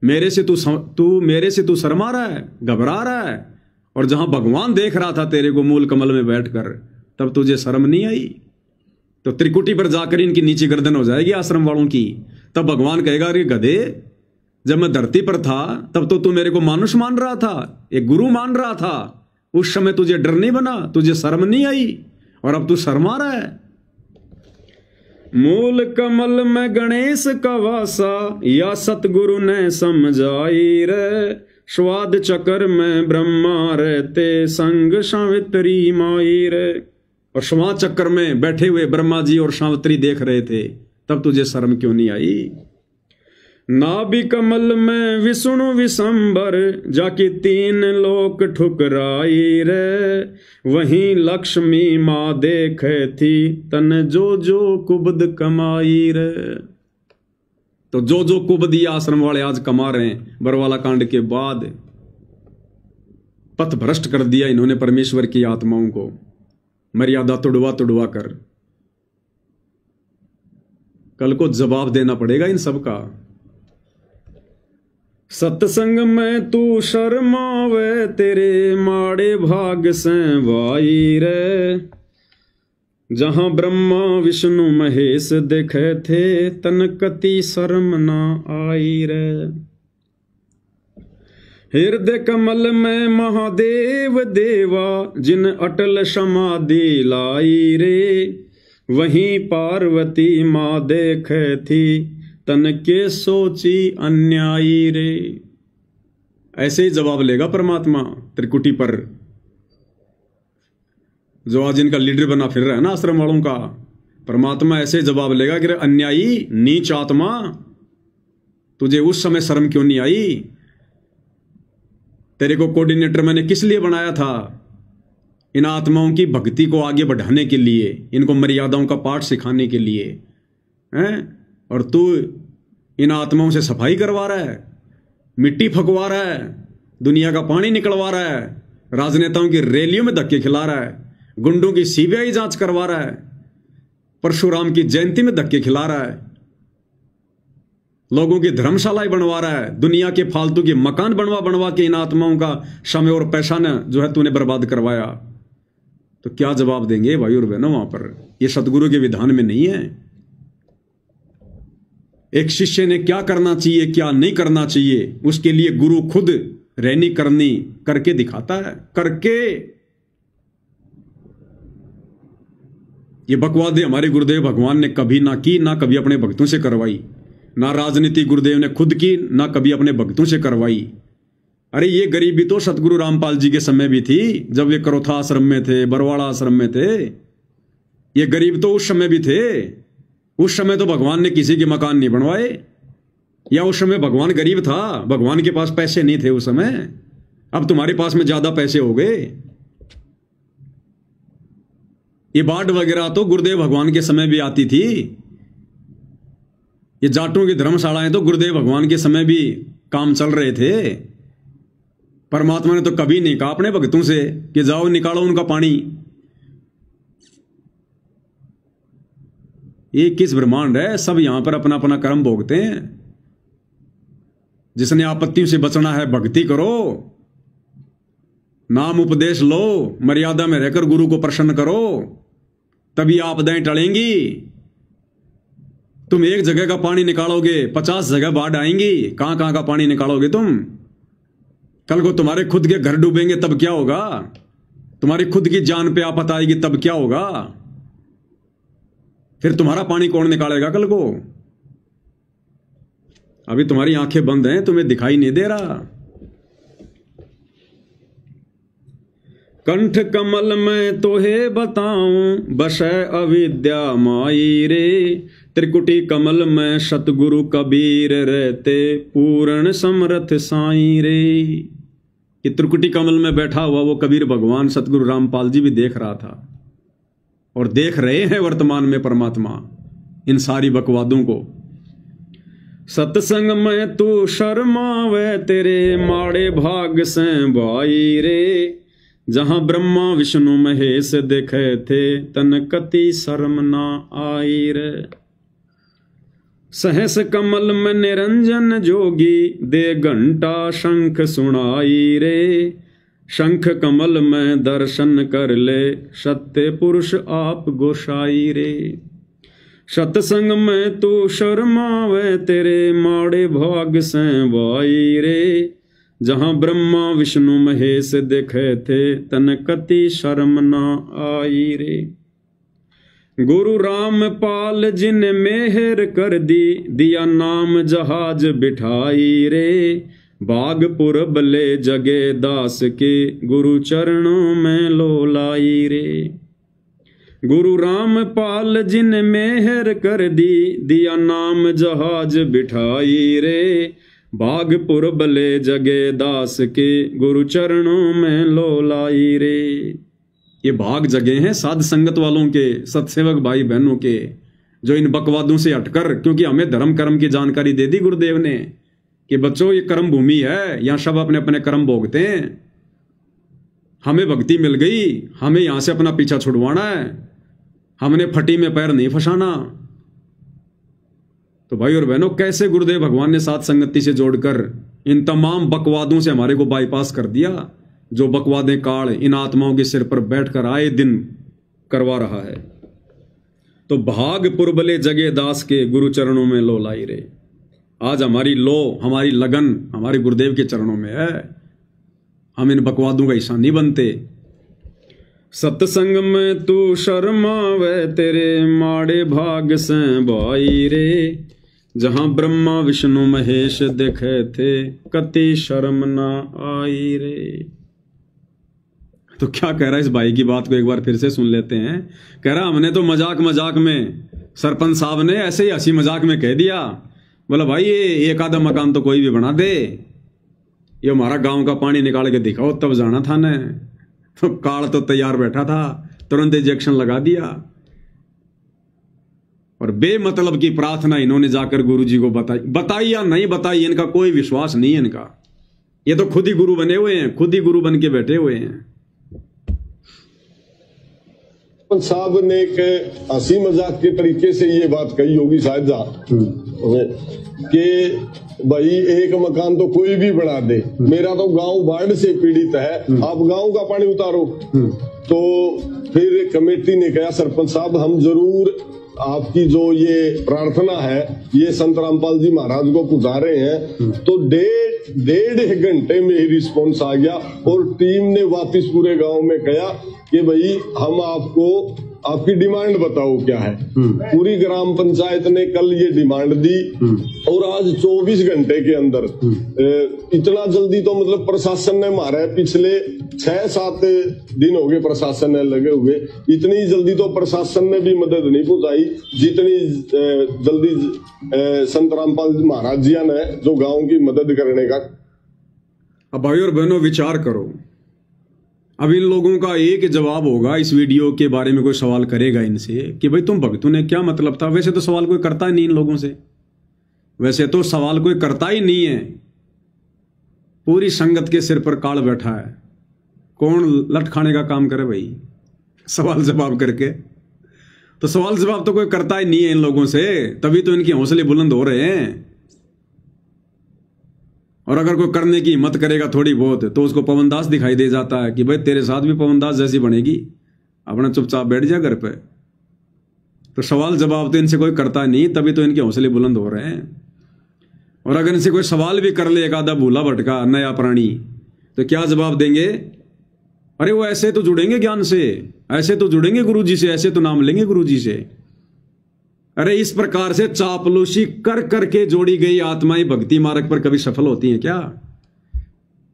मेरे से तू शर्मा रहा है, घबरा रहा है, और जहां भगवान देख रहा था तेरे को मूल कमल में बैठकर, तब तुझे शर्म नहीं आई? तो त्रिकुटी पर जाकर इनकी नीची गर्दन हो जाएगी आश्रम वालों की। तब भगवान कहेगा, अरे गधे, जब मैं धरती पर था तब तो तू मेरे को मानुष मान रहा था, एक गुरु मान रहा था, उस समय तुझे डर नहीं बना, तुझे शर्म नहीं आई, और अब तू शर्मा रहा है। मूल कमल में गणेश का वासा, या सतगुरु ने समझाई रे, स्वाद चक्र में ब्रह्मा रहते, संग सावित्री माई रे। और श्वास चक्र में बैठे हुए ब्रह्मा जी और सावित्री देख रहे थे, तब तुझे शर्म क्यों नहीं आई? नाभि कमल में विष्णु विशंबर, जाके 3 लोक ठुकराई रे, वहीं लक्ष्मी माँ देखे थी, तन जो जो कुबद कमाई रे। तो जो जो कुबद ये आश्रम वाले आज कमा रहे हैं, बरवाला कांड के बाद पथ भ्रष्ट कर दिया इन्होंने परमेश्वर की आत्माओं को, मर्यादा तुड़वा कर। कल को जवाब देना पड़ेगा इन सब का। सत्संग में तू शर्मावे, तेरे माड़े भाग से भाई रे, जहां ब्रह्मा विष्णु महेश देखे थे, तन कति शर्म ना आई रे। हृदय कमल में महादेव देवा, जिन अटल समाधि लाई रे, वहीं पार्वती माँ देखे थी, तन के सोची अन्यायी रे। ऐसे ही जवाब लेगा परमात्मा त्रिकुटी पर, जो आज इनका लीडर बना फिर रहा है ना आश्रम वालों का। परमात्मा ऐसे जवाब लेगा कि अन्यायी नीच आत्मा, तुझे उस समय शर्म क्यों नहीं आई? तेरे को कोऑर्डिनेटर मैंने किस लिए बनाया था? इन आत्माओं की भक्ति को आगे बढ़ाने के लिए, इनको मर्यादाओं का पाठ सिखाने के लिए हैं? और तू इन आत्माओं से सफाई करवा रहा है, मिट्टी फकवा रहा है, दुनिया का पानी निकलवा रहा है, राजनेताओं की रैलियों में धक्के खिला रहा है, गुंडों की सीबीआई जांच करवा रहा है, परशुराम की जयंती में धक्के खिला रहा है, लोगों की धर्मशालाएं बनवा रहा है, दुनिया के फालतू के मकान बनवा के इन आत्माओं का समय और पैसा न जो है तूने बर्बाद करवाया। तो क्या जवाब देंगे भाई और बहनों वहां पर? ये सतगुरु के विधान में नहीं है। एक शिष्य ने क्या करना चाहिए क्या नहीं करना चाहिए, उसके लिए गुरु खुद रहनी करनी करके दिखाता है। करके ये बकवादे हमारे गुरुदेव भगवान ने कभी ना की, ना कभी अपने भक्तों से करवाई। ना राजनीति गुरुदेव ने खुद की, ना कभी अपने भक्तों से करवाई। अरे ये गरीबी तो सतगुरु रामपाल जी के समय भी थी, जब वे करोथा आश्रम में थे, बरवाड़ा आश्रम में थे। ये गरीब तो उस समय भी थे। उस समय तो भगवान ने किसी के मकान नहीं बनवाए, या उस समय भगवान गरीब था, भगवान के पास पैसे नहीं थे उस समय। अब तुम्हारे पास में ज्यादा पैसे हो गए। ये बाढ़ वगैरह तो गुरुदेव भगवान के समय भी आती थी। ये जाटों की धर्मशालाएं तो गुरुदेव भगवान के समय भी काम चल रहे थे। परमात्मा ने तो कभी नहीं कहा अपने भक्तों से कि जाओ निकालो उनका पानी। ये किस ब्रह्मांड है? सब यहां पर अपना अपना कर्म भोगते हैं। जिसने आपत्तियों से बचना है भक्ति करो, नाम उपदेश लो, मर्यादा में रहकर गुरु को प्रसन्न करो, तभी आपदाएं टलेंगी। तुम एक जगह का पानी निकालोगे, 50 जगह बाढ़ आएंगी। कहां का पानी निकालोगे तुम? कल को तुम्हारे खुद के घर डूबेंगे तब क्या होगा? तुम्हारी खुद की जान पे आफत आएगी तब क्या होगा? फिर तुम्हारा पानी कौन निकालेगा कल को? अभी तुम्हारी आंखें बंद हैं, तुम्हें दिखाई नहीं दे रहा। कंठ कमल में तोहे बताऊं, बसै अविद्या माई रे, त्रिकुटी कमल में सतगुरु कबीर रहते, पूर्ण समर्थ साईं रे। कि त्रिकुटी कमल में बैठा हुआ वो कबीर भगवान सतगुरु रामपाल जी भी देख रहा था और देख रहे हैं वर्तमान में परमात्मा इन सारी बकवादों को। सत्संग में तू शर्मावे तेरे माड़े भाग से भाई रे, जहां ब्रह्मा विष्णु महेश देखे थे तन कति शर्म ना आई रे। सहस कमल में निरंजन जोगी दे घंटा शंख सुनाई रे, शंख कमल में दर्शन कर ले सत्य पुरुष आप गोसाई रे। सत्संग में तू शर्मावे तेरे माड़े भाग से भाई रे, जहां ब्रह्मा विष्णु महेश देखे थे तन कति शर्म ना आई रे। गुरु रामपाल जिन मेहर कर दी, दिया नाम जहाज बिठाई रे, बागपुर बले जगे दास के गुरु चरणों में लोलाई रे। गुरु रामपाल जिन मेहर कर दी, दिया नाम जहाज बिठाई रे, बागपुर बले जगे दास के गुरु चरणों में लोलाई रे। ये भाग जगे हैं साध संगत वालों के, सत्सेवक भाई बहनों के, जो इन बकवादों से हटकर, क्योंकि हमें धर्म कर्म की जानकारी दे दी गुरुदेव ने कि बच्चों ये कर्म भूमि है, यहां सब अपने अपने कर्म भोगते हैं। हमें भक्ति मिल गई, हमें यहां से अपना पीछा छुड़वाना है, हमने फटी में पैर नहीं फंसाना। तो भाई और बहनों, कैसे गुरुदेव भगवान ने साथ संगति से जोड़कर इन तमाम बकवादों से हमारे को बाईपास कर दिया, जो बकवादें काल इन आत्माओं के सिर पर बैठकर आए दिन करवा रहा है। तो भाग पुरबले जगे दास के गुरु चरणों में लो लाई रे। आज हमारी लो, हमारी लगन हमारे गुरुदेव के चरणों में है। हम इन बकवादों का हिस्सा नहीं बनते। सत्संग में तू शर्मावे तेरे माड़े भाग से भाई रे, जहां ब्रह्मा विष्णु महेश देखे थे कति शर्म ना आई रे। तो क्या कह रहा है इस भाई की बात को एक बार फिर से सुन लेते हैं। कह रहा हमने तो मजाक मजाक में, सरपंच साहब ने ऐसे ही हंसी मजाक में कह दिया, बोला भाई ये एक आधा मकान तो कोई भी बना दे, ये हमारा गांव का पानी निकाल के दिखाओ तब जाना था ने। तो काल तो तैयार बैठा था, तुरंत इंजेक्शन लगा दिया। और बेमतलब की प्रार्थना इन्होंने जाकर गुरुजी को बताई या नहीं बताई, इनका कोई विश्वास नहीं है इनका। ये तो खुद ही गुरु बने हुए हैं, खुद ही गुरु बन के बैठे हुए हैं। साहब ने एक हंसी मजाक के तरीके से ये बात कही होगी शायद कि भाई एक मकान तो कोई भी बना दे, मेरा तो गांव बाढ़ से पीड़ित है, आप गांव का पानी उतारो। तो फिर कमेटी ने कहा सरपंच साहब हम जरूर आपकी जो ये प्रार्थना है ये संत रामपाल जी महाराज को पुजा रहे हैं। तो डेढ़ घंटे में ही रिस्पॉन्स आ गया और टीम ने वापस पूरे गांव में कहा कि भाई हम आपको आपकी डिमांड बताओ क्या है। पूरी ग्राम पंचायत ने कल ये डिमांड दी और आज 24 घंटे के अंदर, इतना जल्दी तो मतलब प्रशासन ने मारा है, पिछले 6-7 दिन हो गए प्रशासन ने लगे हुए, इतनी जल्दी तो प्रशासन ने भी मदद नहीं पहुंचाई जितनी जल्दी संत रामपाल महाराज जी ने जो गांव की मदद करने का। अब भाई और बहनों विचार करो, अब इन लोगों का एक जवाब होगा, इस वीडियो के बारे में कोई सवाल करेगा इनसे कि भाई तुम भक्तों ने क्या मतलब था। वैसे तो सवाल कोई करता ही नहीं इन लोगों से, वैसे तो सवाल कोई करता ही नहीं है। पूरी संगत के सिर पर काल बैठा है, कौन लट खाने का काम करे भाई सवाल जवाब करके। तो सवाल जवाब तो कोई करता ही नहीं है इन लोगों से, तभी तो इनके हौसले बुलंद हो रहे हैं। और अगर कोई करने की हिम्मत करेगा थोड़ी बहुत तो उसको पवनदास दिखाई दे जाता है कि भाई तेरे साथ भी पवनदास जैसी बनेगी, अपना चुपचाप बैठ जा घर पे। तो सवाल जवाब तो इनसे कोई करता नहीं, तभी तो इनके हौसले बुलंद हो रहे हैं। और अगर इनसे कोई सवाल भी कर ले एक आधा भूला भटका नया प्राणी, तो क्या जवाब देंगे? अरे वो ऐसे तो जुड़ेंगे ज्ञान से, ऐसे तो जुड़ेंगे गुरुजी से, ऐसे तो नाम लेंगे गुरुजी से। अरे इस प्रकार से चापलूसी कर करके जोड़ी गई आत्माएं भक्ति मार्ग पर कभी सफल होती हैं क्या?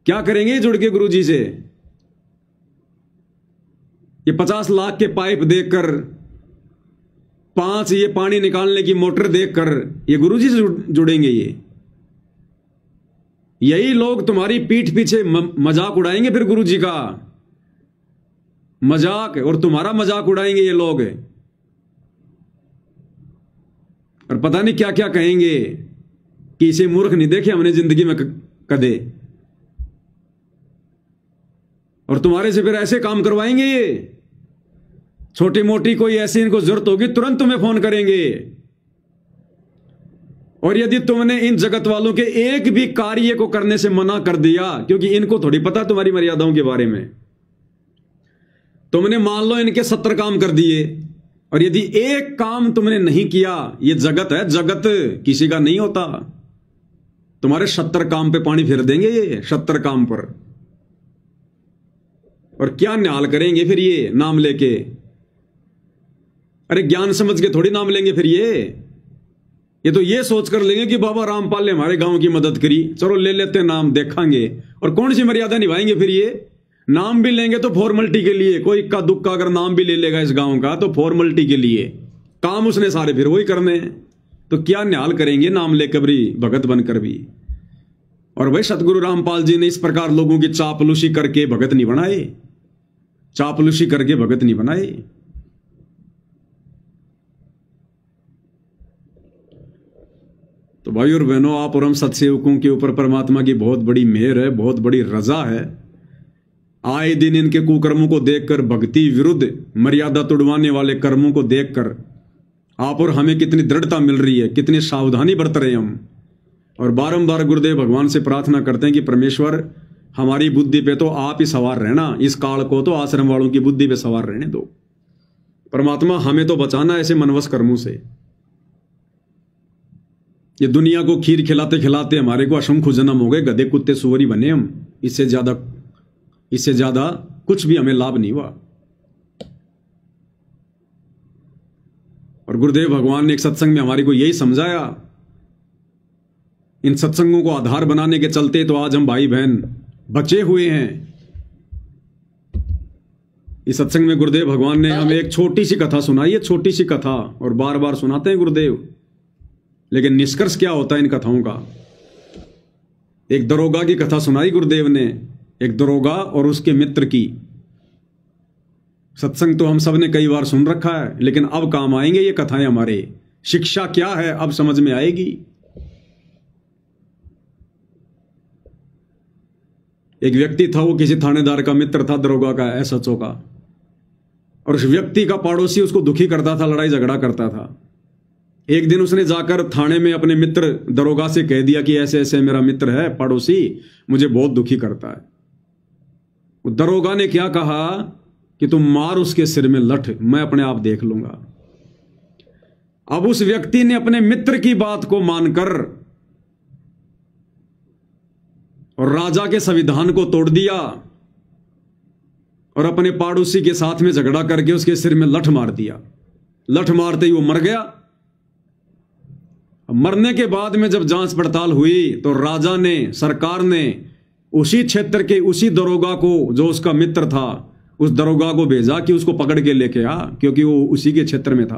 क्या करेंगे जुड़ के गुरुजी से? ये 50 लाख के पाइप देकर 5 ये पानी निकालने की मोटर देखकर ये गुरुजी से जुड़ेंगे। यही लोग तुम्हारी पीठ पीछे मजाक उड़ाएंगे, फिर गुरुजी का मजाक और तुम्हारा मजाक उड़ाएंगे ये लोग, और पता नहीं क्या क्या कहेंगे कि इसे मूर्ख नहीं देखे हमने जिंदगी में कदे, और तुम्हारे से फिर ऐसे काम करवाएंगे ये। छोटी मोटी कोई ऐसी इनको जरूरत होगी तुरंत तुम्हें फोन करेंगे, और यदि तुमने इन जगत वालों के एक भी कार्य को करने से मना कर दिया, क्योंकि इनको थोड़ी पता तुम्हारी मर्यादाओं के बारे में, तुमने मान लो इनके 70 काम कर दिए, और यदि एक काम तुमने नहीं किया, ये जगत है, जगत किसी का नहीं होता, तुम्हारे 70 काम पे पानी फिर देंगे ये 70 काम पर। और क्या न्याल करेंगे फिर ये नाम लेके, अरे ज्ञान समझ के थोड़ी नाम लेंगे फिर ये तो ये सोच कर लेंगे कि बाबा रामपाल ने हमारे गांव की मदद करी, चलो ले लेते हैं नाम, देखांगे। और कौन सी मर्यादा निभाएंगे फिर ये, नाम भी लेंगे तो फॉर्मेलिटी के लिए, कोई इक्का दुक्का अगर नाम भी ले लेगा इस गांव का तो फॉर्मेलिटी के लिए, काम उसने सारे फिर वही करने हैं। तो क्या न्याल करेंगे नाम लेकर भी, भगत बनकर भी। और भाई सतगुरु रामपाल जी ने इस प्रकार लोगों की चापलूसी करके भगत नहीं बनाए, चापलूसी करके भगत नहीं बनाए। तो भाई और बहनों, आप और हम सत्सेवकों के ऊपर परमात्मा की बहुत बड़ी मेहर है, बहुत बड़ी रजा है। आए दिन इनके कुकर्मों को देखकर, भक्ति विरुद्ध मर्यादा तोड़वाने वाले कर्मों को देखकर आप और हमें कितनी दृढ़ता मिल रही है, कितनी सावधानी बरत रहे हैं हम। और बारंबार गुरुदेव भगवान से प्रार्थना करते हैं कि परमेश्वर हमारी बुद्धि पे तो आप ही सवार रहना, इस काल को तो आश्रम वालों की बुद्धि पे सवार रहने दो। परमात्मा हमें तो बचाना ऐसे मनवस कर्मों से। ये दुनिया को खीर खिलाते खिलाते हमारे को असंख्य जन्म हो गए, गधे कुत्ते सुअरी बने हम, इससे ज्यादा कुछ भी हमें लाभ नहीं हुआ। और गुरुदेव भगवान ने एक सत्संग में हमारे को यही समझाया। इन सत्संगों को आधार बनाने के चलते तो आज हम भाई बहन बचे हुए हैं। इस सत्संग में गुरुदेव भगवान ने हमें एक छोटी सी कथा सुनाई है, छोटी सी कथा, और बार बार सुनाते हैं गुरुदेव, लेकिन निष्कर्ष क्या होता है इन कथाओं का। एक दरोगा की कथा सुनाई गुरुदेव ने, एक दरोगा और उसके मित्र की। सत्संग तो हम सब ने कई बार सुन रखा है, लेकिन अब काम आएंगे ये कथाएं हमारे। शिक्षा क्या है अब समझ में आएगी। एक व्यक्ति था, वो किसी थानेदार का मित्र था, दरोगा का, एसएचओ का, और उस व्यक्ति का पड़ोसी उसको दुखी करता था, लड़ाई झगड़ा करता था। एक दिन उसने जाकर थाने में अपने मित्र दरोगा से कह दिया कि ऐसे ऐसे मेरा मित्र है पड़ोसी, मुझे बहुत दुखी करता है। वो दरोगा ने क्या कहा कि तुम मार उसके सिर में लठ, मैं अपने आप देख लूंगा। अब उस व्यक्ति ने अपने मित्र की बात को मानकर और राजा के संविधान को तोड़ दिया और अपने पड़ोसी के साथ में झगड़ा करके उसके सिर में लठ मार दिया। लठ मारते ही वो मर गया। मरने के बाद में जब जांच पड़ताल हुई तो राजा ने, सरकार ने उसी क्षेत्र के उसी दरोगा को, जो उसका मित्र था, उस दरोगा को भेजा कि उसको पकड़ के लेके आ, क्योंकि वो उसी के क्षेत्र में था।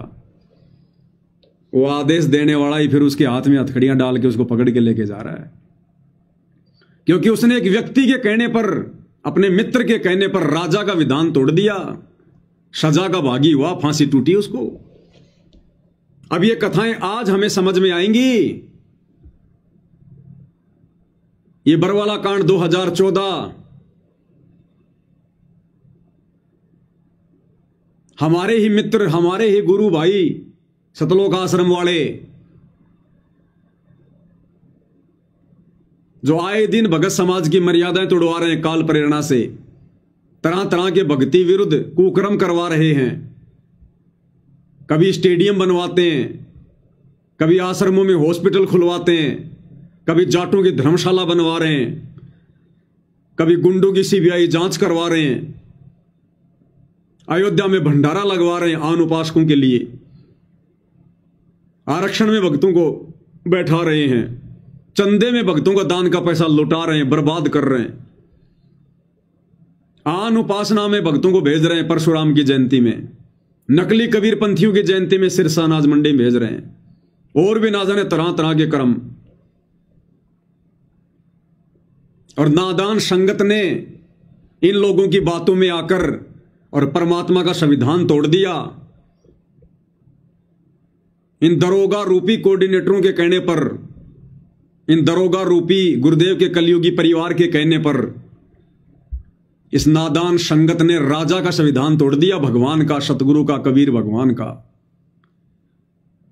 वो आदेश देने वाला ही फिर उसके हाथ में हथकड़ियां डाल के उसको पकड़ के लेके जा रहा है, क्योंकि उसने एक व्यक्ति के कहने पर, अपने मित्र के कहने पर राजा का विधान तोड़ दिया। सजा का भागी हुआ, फांसी टूटी उसको। अब ये कथाएं आज हमें समझ में आएंगी। ये बरवाला कांड 2014 हमारे ही मित्र, हमारे ही गुरु भाई सतलोक आश्रम वाले, जो आए दिन भगत समाज की मर्यादाएं तोड़वा रहे हैं, काल प्रेरणा से तरह तरह के भक्ति विरुद्ध कुकर्म करवा रहे हैं। कभी स्टेडियम बनवाते हैं, कभी आश्रमों में हॉस्पिटल खुलवाते हैं, कभी जाटों की धर्मशाला बनवा रहे हैं, कभी गुंडों की सीबीआई जांच करवा रहे हैं, अयोध्या में भंडारा लगवा रहे हैं आन उपासकों के लिए, आरक्षण में भक्तों को बैठा रहे हैं, चंदे में भक्तों का दान का पैसा लुटा रहे हैं, बर्बाद कर रहे हैं, आन उपासना में भक्तों को भेज रहे हैं परशुराम की जयंती में। नकली कबीर पंथियों की जयंती में सिरसा अनाज मंडी में भेज रहे हैं, और भी ना जाने तरह तरह के कर्म। और नादान संगत ने इन लोगों की बातों में आकर और परमात्मा का संविधान तोड़ दिया। इन दरोगा रूपी कोऑर्डिनेटरों के कहने पर, इन दरोगा रूपी गुरुदेव के कलयुगी परिवार के कहने पर इस नादान संगत ने राजा का संविधान तोड़ दिया, भगवान का, सतगुरु का, कबीर भगवान का।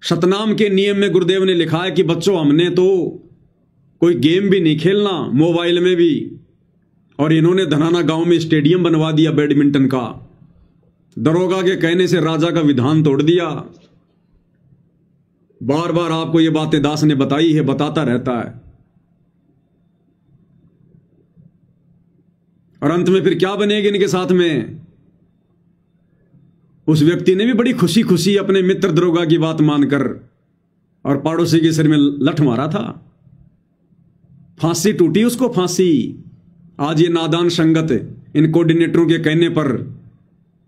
सतनाम के नियम में गुरुदेव ने लिखा है कि बच्चों, हमने तो कोई गेम भी नहीं खेलना मोबाइल में भी, और इन्होंने धनाना गांव में स्टेडियम बनवा दिया बैडमिंटन का। दरोगा के कहने से राजा का विधान तोड़ दिया। बार बार आपको ये बातें दास ने बताई है, बताता रहता है। और अंत में फिर क्या बनेगी इनके साथ में? उस व्यक्ति ने भी बड़ी खुशी खुशी अपने मित्र दरोगा की बात मानकर और पड़ोसी के सिर में लठ मारा था, फांसी टूटी उसको, फांसी। आज ये नादान संगत इन कोऑर्डिनेटरों के कहने पर,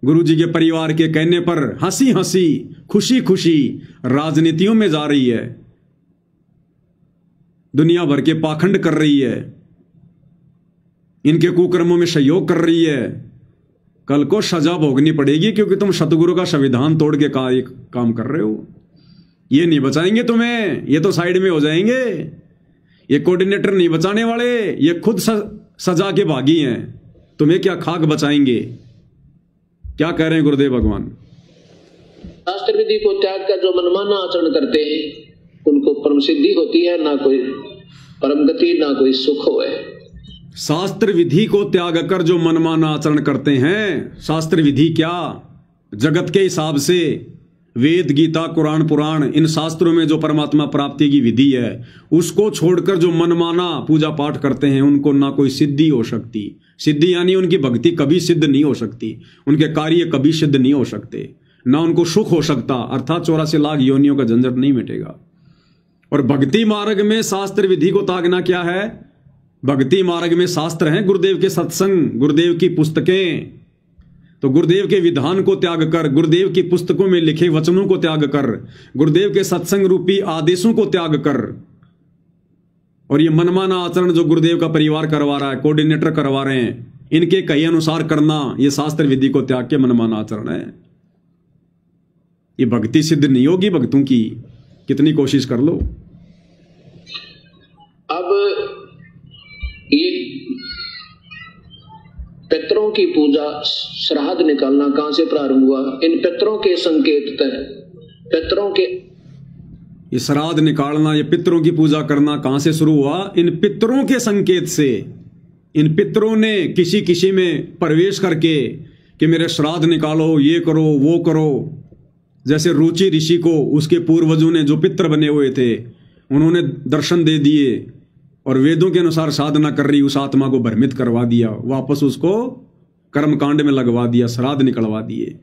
गुरुजी के परिवार के कहने पर हंसी हंसी, खुशी खुशी राजनीतियों में जा रही है, दुनिया भर के पाखंड कर रही है, इनके कुकर्मों में सहयोग कर रही है। कल को सजा भोगनी पड़ेगी, क्योंकि तुम सतगुरु का संविधान तोड़ के काम कर रहे हो। ये नहीं बचाएंगे तुम्हें, ये तो साइड में हो जाएंगे। ये कोऑर्डिनेटर नहीं बचाने वाले, ये खुद सजा के भागी हैं। तुम्हें क्या खाक बचाएंगे? क्या कह रहे हैं गुरुदेव भगवान? शास्त्र विधि को त्याग कर जो मनमाना आचरण करते हैं उनको परम सिद्धि होती है, ना कोई परम गति, ना कोई सुख होए। शास्त्र विधि को त्याग कर जो मनमाना आचरण करते हैं, शास्त्र विधि क्या, जगत के हिसाब से वेद, गीता, कुरान, पुराण, इन शास्त्रों में जो परमात्मा प्राप्ति की विधि है, उसको छोड़कर जो मनमाना पूजा पाठ करते हैं, उनको ना कोई सिद्धि हो सकती। सिद्धि यानी उनकी भक्ति कभी सिद्ध नहीं हो सकती, उनके कार्य कभी सिद्ध नहीं हो सकते, ना उनको सुख हो सकता, अर्थात 84 लाख योनियों का झंझट नहीं मिटेगा। और भक्ति मार्ग में शास्त्र विधि को त्यागना क्या है? भक्ति मार्ग में शास्त्र हैं, गुरुदेव के सत्संग, गुरुदेव की पुस्तकें। तो गुरुदेव के विधान को त्याग कर, गुरुदेव की पुस्तकों में लिखे वचनों को त्याग कर, गुरुदेव के सत्संग रूपी आदेशों को त्याग कर, और ये मनमाना आचरण जो गुरुदेव का परिवार करवा रहा है, कोऑर्डिनेटर करवा रहे हैं, इनके कहे अनुसार करना, ये शास्त्र विधि को त्याग के मनमाना आचरण है। ये भक्ति सिद्ध नहीं होगी भक्तों की, कितनी कोशिश कर लो। अब ये पितरों की पूजा, श्राद्ध निकालना कहां से प्रारंभ हुआ? इन पितरों के संकेत तक, पितरों के ये श्राद्ध निकालना, ये पितरों की पूजा करना कहां से शुरू हुआ? इन पितरों के संकेत से। इन पितरों ने किसी किसी में प्रवेश करके कि मेरे श्राद्ध निकालो, ये करो, वो करो। जैसे रुचि ऋषि को उसके पूर्वजों ने, जो पितर बने हुए थे, उन्होंने दर्शन दे दिए और वेदों के अनुसार साधना कर रही उस आत्मा को भ्रमित करवा दिया, वापस उसको कर्मकांड में लगवा दिया, श्राद्ध निकलवा दिए।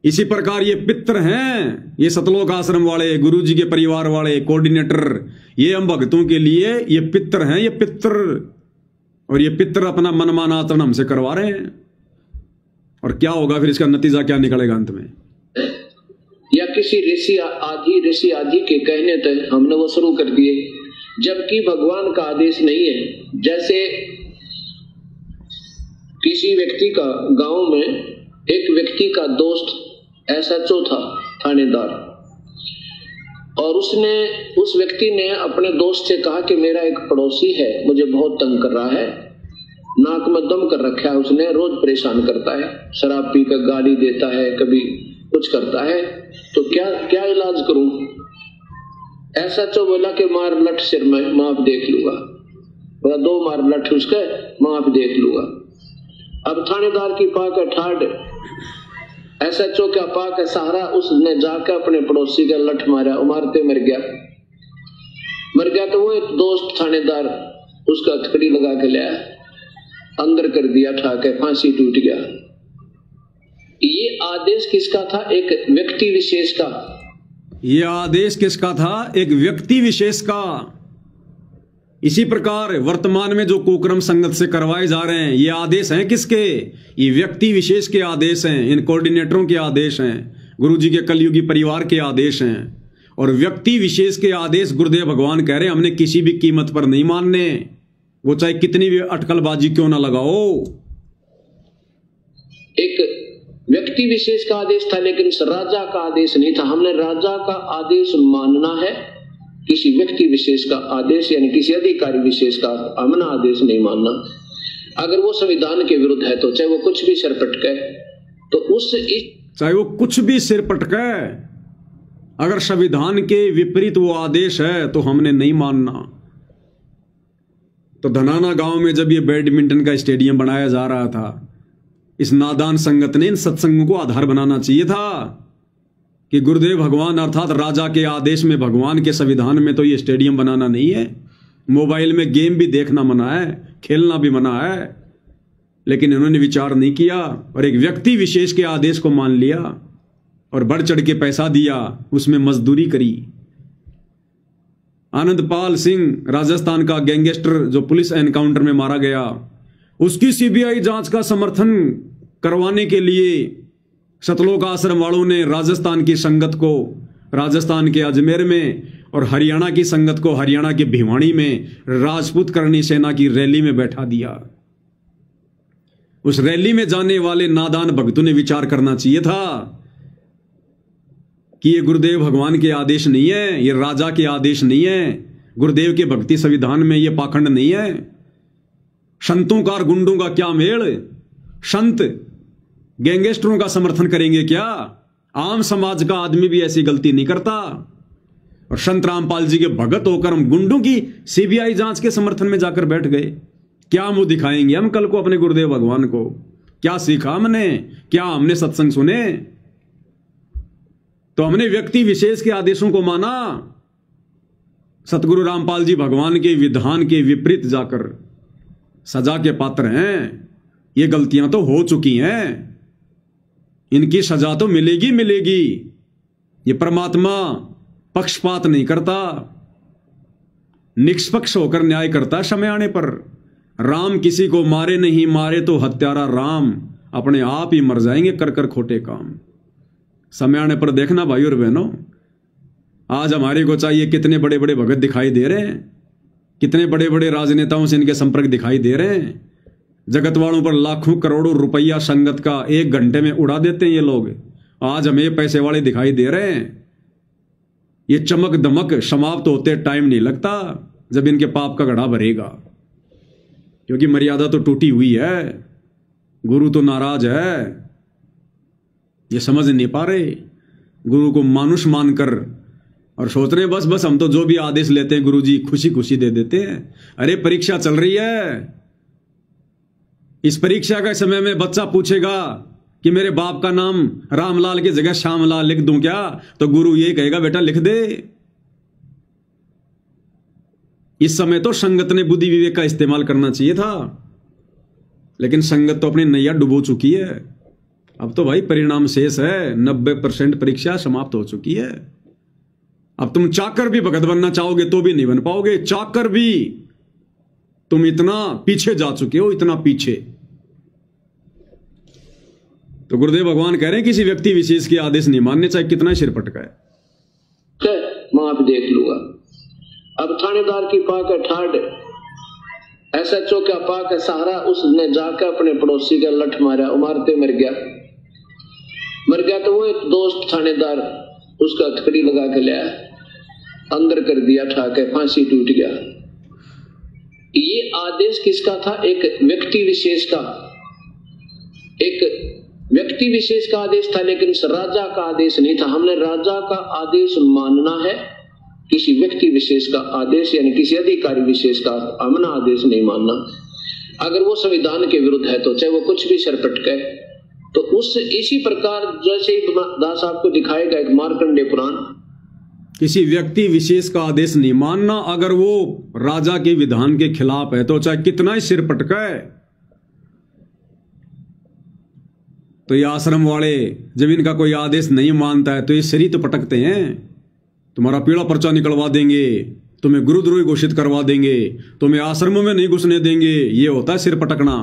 इसी प्रकार ये पितर हैं, ये सतलोक आश्रम वाले, गुरु जी के परिवार वाले, कोऑर्डिनेटर, ये हम भक्तों के लिए ये पितर हैं, ये पितर। और ये पितर अपना मनमाना आचरण हमसे करवा रहे हैं। और क्या होगा फिर, इसका नतीजा क्या निकलेगा अंत में? या किसी ऋषि आदि के कहने तक हमने वो शुरू कर दिए, जबकि भगवान का आदेश नहीं है। जैसे किसी व्यक्ति का, गांव में एक व्यक्ति का दोस्त SHO था, थानेदार, और उस व्यक्ति ने अपने दोस्त से कहा कि मेरा एक पड़ोसी है, मुझे बहुत तंग कर रहा है, नाक में दम कर रखा है उसने, रोज परेशान करता है, शराब पी कर गाली देता है, कभी कुछ करता है, तो क्या इलाज करूं? SHO बोला कि मार लठ सिर में, मैं आप देख लूंगा। बोला 2 मार लठ उसके, मैं आप देख लूंगा। अब थानेदार की पाक ठाड, SHO का पाक सहारा, उसने जाकर अपने पड़ोसी का लठ मारा, मारते मर गया। तो वो एक दोस्त थानेदार उसका हथकड़ी लगा के लाया, अंदर कर दिया, ठाके फांसी टूट गया। ये आदेश किसका था? एक व्यक्ति विशेष का। ये आदेश किसका था? एक व्यक्ति विशेष का। इसी प्रकार वर्तमान में जो कुकर्म संगत से करवाए जा रहे हैं, ये आदेश हैं किसके? ये व्यक्ति विशेष के आदेश हैं, इन कोऑर्डिनेटरों के आदेश हैं, गुरुजी के कलयुगी परिवार के आदेश हैं। और व्यक्ति विशेष के आदेश गुरुदेव भगवान कह रहे हैं हमने किसी भी कीमत पर नहीं मानने, वो चाहे कितनी भी अटकलबाजी क्यों ना लगाओ। एक व्यक्ति विशेष का आदेश था, लेकिन राजा का आदेश नहीं था। हमने राजा का आदेश मानना है, किसी व्यक्ति विशेष का आदेश यानी किसी अधिकारी विशेष का हमने आदेश नहीं मानना। अगर वो संविधान के विरुद्ध है तो चाहे वो कुछ भी सिर पटके, तो चाहे वो कुछ भी सिर पटके, अगर संविधान के विपरीत वो आदेश है तो हमने नहीं मानना। तो धनाना गांव में जब ये बैडमिंटन का स्टेडियम बनाया जा रहा था, इस नादान संगत ने इन सत्संगों को आधार बनाना चाहिए था कि गुरुदेव भगवान अर्थात राजा के आदेश में, भगवान के संविधान में तो ये स्टेडियम बनाना नहीं है। मोबाइल में गेम भी देखना मना है, खेलना भी मना है, लेकिन इन्होंने विचार नहीं किया और एक व्यक्ति विशेष के आदेश को मान लिया और बढ़ चढ़ के पैसा दिया, उसमें मजदूरी करी। आनंदपाल सिंह राजस्थान का गैंगस्टर जो पुलिस एनकाउंटर में मारा गया, उसकी सीबीआई जांच का समर्थन करवाने के लिए सतलोक आश्रम वालों ने राजस्थान की संगत को राजस्थान के अजमेर में और हरियाणा की संगत को हरियाणा के भिवानी में राजपूत करणी सेना की रैली में बैठा दिया। उस रैली में जाने वाले नादान भक्तों ने विचार करना चाहिए था कि ये गुरुदेव भगवान के आदेश नहीं है, ये राजा के आदेश नहीं है, गुरुदेव के भक्ति संविधान में ये पाखंड नहीं है। संतों का और गुंडों का क्या मेल? संत गैंगस्टरों का समर्थन करेंगे क्या? आम समाज का आदमी भी ऐसी गलती नहीं करता। और संत रामपाल जी के भगत होकर हम गुंडों की सीबीआई जांच के समर्थन में जाकर बैठ गए। क्या मुंह दिखाएंगे हम कल को अपने गुरुदेव भगवान को? क्या सीखा हमने? क्या हमने सत्संग सुने? तो हमने व्यक्ति विशेष के आदेशों को माना, सतगुरु रामपाल जी भगवान के विधान के विपरीत जाकर सजा के पात्र हैं। ये गलतियां तो हो चुकी हैं, इनकी सजा तो मिलेगी मिलेगी। ये परमात्मा पक्षपात नहीं करता, निष्पक्ष होकर न्याय करता समय आने पर। राम किसी को मारे नहीं, मारे तो हत्यारा राम अपने आप ही मर जाएंगे कर कर खोटे काम। समय आने पर देखना भाई और बहनों, आज हमारे को चाहिए कितने बड़े बड़े भगत दिखाई दे रहे हैं, कितने बड़े बड़े राजनेताओं से इनके संपर्क दिखाई दे रहे हैं। जगत वालों पर लाखों करोड़ों रुपया संगत का 1 घंटे में उड़ा देते हैं ये लोग। आज हमें पैसे वाले दिखाई दे रहे हैं। ये चमक दमक समाप्त होते टाइम नहीं लगता जब इनके पाप का घड़ा भरेगा, क्योंकि मर्यादा तो टूटी हुई है, गुरु तो नाराज है। ये समझ नहीं पा रहे, गुरु को मानुष मानकर और सोच रहे बस बस हम तो जो भी आदेश लेते हैं गुरु जी खुशी खुशी दे देते हैं। अरे परीक्षा चल रही है, इस परीक्षा के समय में बच्चा पूछेगा कि मेरे बाप का नाम रामलाल की जगह श्यामलाल लिख दूं क्या? तो गुरु ये कहेगा बेटा लिख दे। इस समय तो संगत ने बुद्धि विवेक का इस्तेमाल करना चाहिए था, लेकिन संगत तो अपनी नैया डुबो चुकी है। अब तो भाई परिणाम शेष है, 90% परीक्षा समाप्त हो चुकी है। अब तुम चाकर भी भगत बनना चाहोगे तो भी नहीं बन पाओगे। चाकर भी तुम इतना पीछे जा चुके हो, इतना पीछे। तो गुरुदेव भगवान कह रहे हैं किसी व्यक्ति विशेष के आदेश नहीं मानने, चाहे कितना सिर पटका है। मां भी देख लूंगा। अब थानेदार की पाक है ठाड, SHO का पाक है सहारा, उसने जाकर अपने पड़ोसी का लठ मारा, मारते मर गया। तो वो एक दोस्त थानेदार उसका हथकड़ी लगा के लाया, अंदर कर दिया, ठाके फांसी टूट गया। ये आदेश किसका था? एक व्यक्ति विशेष का, एक व्यक्ति विशेष का आदेश था, लेकिन राजा का आदेश नहीं था। हमने राजा का आदेश मानना है, किसी व्यक्ति विशेष का आदेश यानी किसी अधिकारी विशेष का हमने आदेश नहीं मानना। अगर वो संविधान के विरुद्ध है तो चाहे वो कुछ भी सर पटके, तो उस इसी प्रकार जैसे ही दास आपको दिखाएगा एक मार्कंडे पुराण, किसी व्यक्ति विशेष का आदेश नहीं मानना। अगर वो राजा के विधान के खिलाफ है तो चाहे कितना ही सिर पटके। तो ये आश्रम वाले जब इनका कोई आदेश नहीं मानता है तो ये सिर ही तो पटकते हैं। तुम्हारा पीला पर्चा निकलवा देंगे, तुम्हें गुरुद्रोही घोषित करवा देंगे, तुम्हें आश्रमों में नहीं घुसने देंगे। ये होता है सिर पटकना,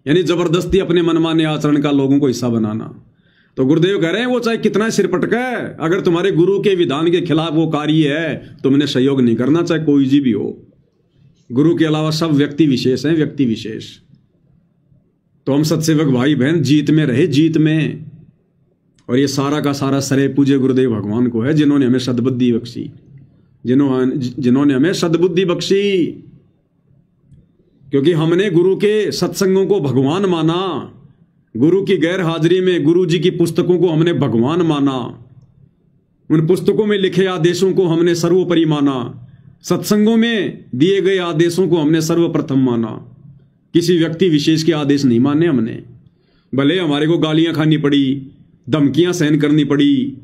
यानी जबरदस्ती अपने मनमाने आचरण का लोगों को हिस्सा बनाना। तो गुरुदेव कह रहे हैं वो चाहे कितना सिर पटका है, अगर तुम्हारे गुरु के विधान के खिलाफ वो कार्य है, तुमने सहयोग नहीं करना, चाहे कोई जी भी हो। गुरु के अलावा सब व्यक्ति विशेष हैं, व्यक्ति विशेष। तो हम सत्सेवक भाई बहन जीत में रहे, जीत में। और ये सारा का सारा श्रेय पूज्य गुरुदेव भगवान को है, जिन्होंने हमें सद्बुद्धि बख्शी, जिन्होंने हमें सद्बुद्धि बख्शी। क्योंकि हमने गुरु के सत्संगों को भगवान माना, गुरु की गैर हाजिरी में गुरु जी की पुस्तकों को हमने भगवान माना, उन पुस्तकों में लिखे आदेशों को हमने सर्वोपरि माना, सत्संगों में दिए गए आदेशों को हमने सर्वप्रथम माना। किसी व्यक्ति विशेष के आदेश नहीं माने हमने। भले हमारे को गालियां खानी पड़ी, धमकियां सहन करनी पड़ी,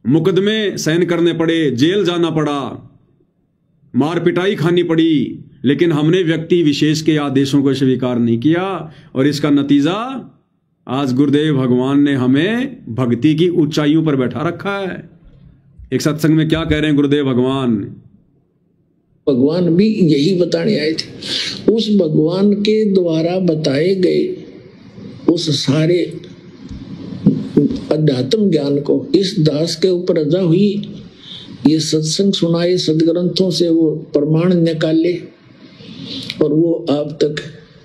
मुकदमे सहन करने पड़े, जेल जाना पड़ा, मार पिटाई खानी पड़ी, लेकिन हमने व्यक्ति विशेष के आदेशों को स्वीकार नहीं किया। और इसका नतीजा आज गुरुदेव भगवान ने हमें भक्ति की ऊंचाइयों पर बैठा रखा है। एक सत्संग में क्या कह रहे हैं गुरुदेव भगवान? भगवान भी यही बताने आए थे। उस भगवान के द्वारा बताए गए उस सारे अध्यात्म ज्ञान को इस दास के ऊपर रजा हुई। ये सत्संग सुनाए, सदग्रंथों से वो प्रमाण निकाले और वो आप तक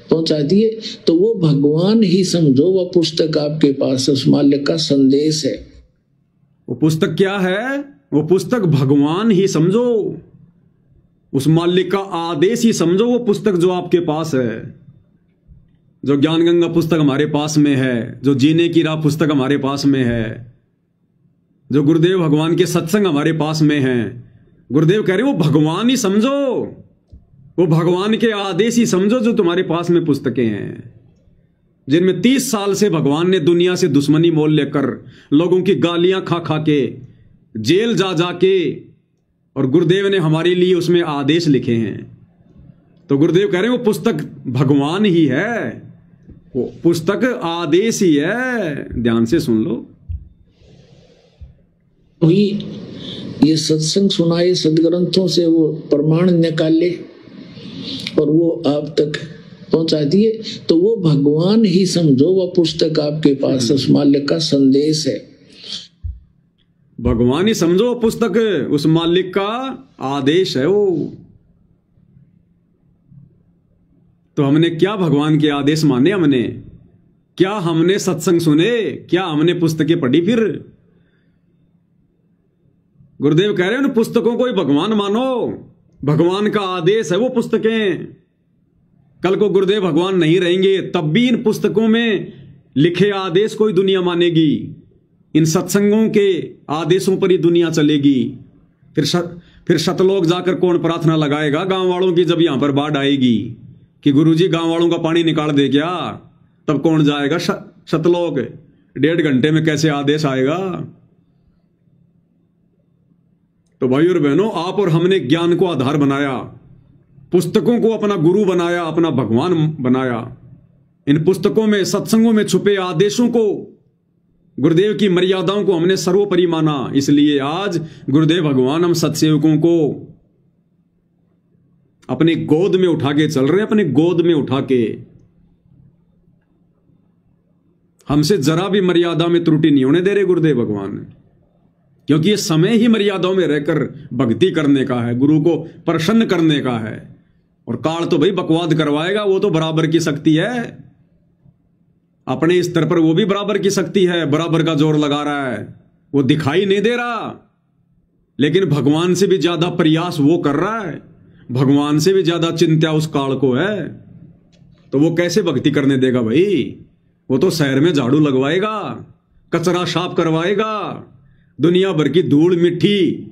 पहुंचा दिए। तो वो भगवान ही समझो, वो पुस्तक आपके पास उस मालिक का संदेश है। वो पुस्तक क्या है? वो पुस्तक भगवान ही समझो, उस मालिक का आदेश ही समझो। वो पुस्तक जो आपके पास है, जो ज्ञान गंगा पुस्तक हमारे पास में है, जो जीने की राह पुस्तक हमारे पास में है, जो गुरुदेव भगवान के सत्संग हमारे पास में हैं, गुरुदेव कह रहे वो भगवान ही समझो, वो भगवान के आदेश ही समझो जो तुम्हारे पास में पुस्तकें हैं, जिनमें 30 साल से भगवान ने दुनिया से दुश्मनी मोल लेकर, लोगों की गालियां खा खा के, जेल जा जा के, और गुरुदेव ने हमारे लिए उसमें आदेश लिखे हैं। तो गुरुदेव कह रहे हैं वो पुस्तक भगवान ही है, वो पुस्तक आदेश ही है। ध्यान से सुन लो। ये सत्संग सुनाए, सदग्रंथों से वो प्रमाण निकाले और वो आप तक पहुंचा दिए। तो वो भगवान ही समझो, वो पुस्तक आपके पास उस मालिक का संदेश है। भगवान ही समझो, वो पुस्तक उस मालिक का आदेश है। वो तो हमने क्या भगवान के आदेश माने? हमने क्या, हमने सत्संग सुने? क्या हमने पुस्तकें पढ़ी? फिर गुरुदेव कह रहे हैं उन पुस्तकों को ही भगवान मानो, भगवान का आदेश है वो पुस्तकें। कल को गुरुदेव भगवान नहीं रहेंगे तब भी इन पुस्तकों में लिखे आदेश को ही दुनिया मानेगी, इन सत्संगों के आदेशों पर ही दुनिया चलेगी। फिर शतलोक जाकर कौन प्रार्थना लगाएगा गांव वालों की, जब यहां पर बाढ़ आएगी कि गुरुजी गांव वालों का पानी निकाल दे क्या? तब कौन जाएगा शतलोक? 1.5 घंटे में कैसे आदेश आएगा? तो भाई और बहनों, आप और हमने ज्ञान को आधार बनाया, पुस्तकों को अपना गुरु बनाया, अपना भगवान बनाया। इन पुस्तकों में, सत्संगों में छुपे आदेशों को, गुरुदेव की मर्यादाओं को हमने सर्वोपरि माना। इसलिए आज गुरुदेव भगवान हम सत्सेवकों को अपनी गोद में उठा के चल रहे हैं, अपनी गोद में उठा के। हमसे जरा भी मर्यादा में त्रुटि नहीं होने दे रहे गुरुदेव भगवान, क्योंकि ये समय ही मर्यादाओं में रहकर भक्ति करने का है, गुरु को प्रसन्न करने का है। और काल तो भाई बकवाद करवाएगा, वो तो बराबर की शक्ति है, अपने स्तर पर वो भी बराबर की शक्ति है, बराबर का जोर लगा रहा है, वो दिखाई नहीं दे रहा, लेकिन भगवान से भी ज्यादा प्रयास वो कर रहा है, भगवान से भी ज्यादा चिंता उस काल को है। तो वो कैसे भक्ति करने देगा भाई? वो तो शहर में झाड़ू लगवाएगा, कचरा साफ करवाएगा, दुनिया भर की धूल मिट्टी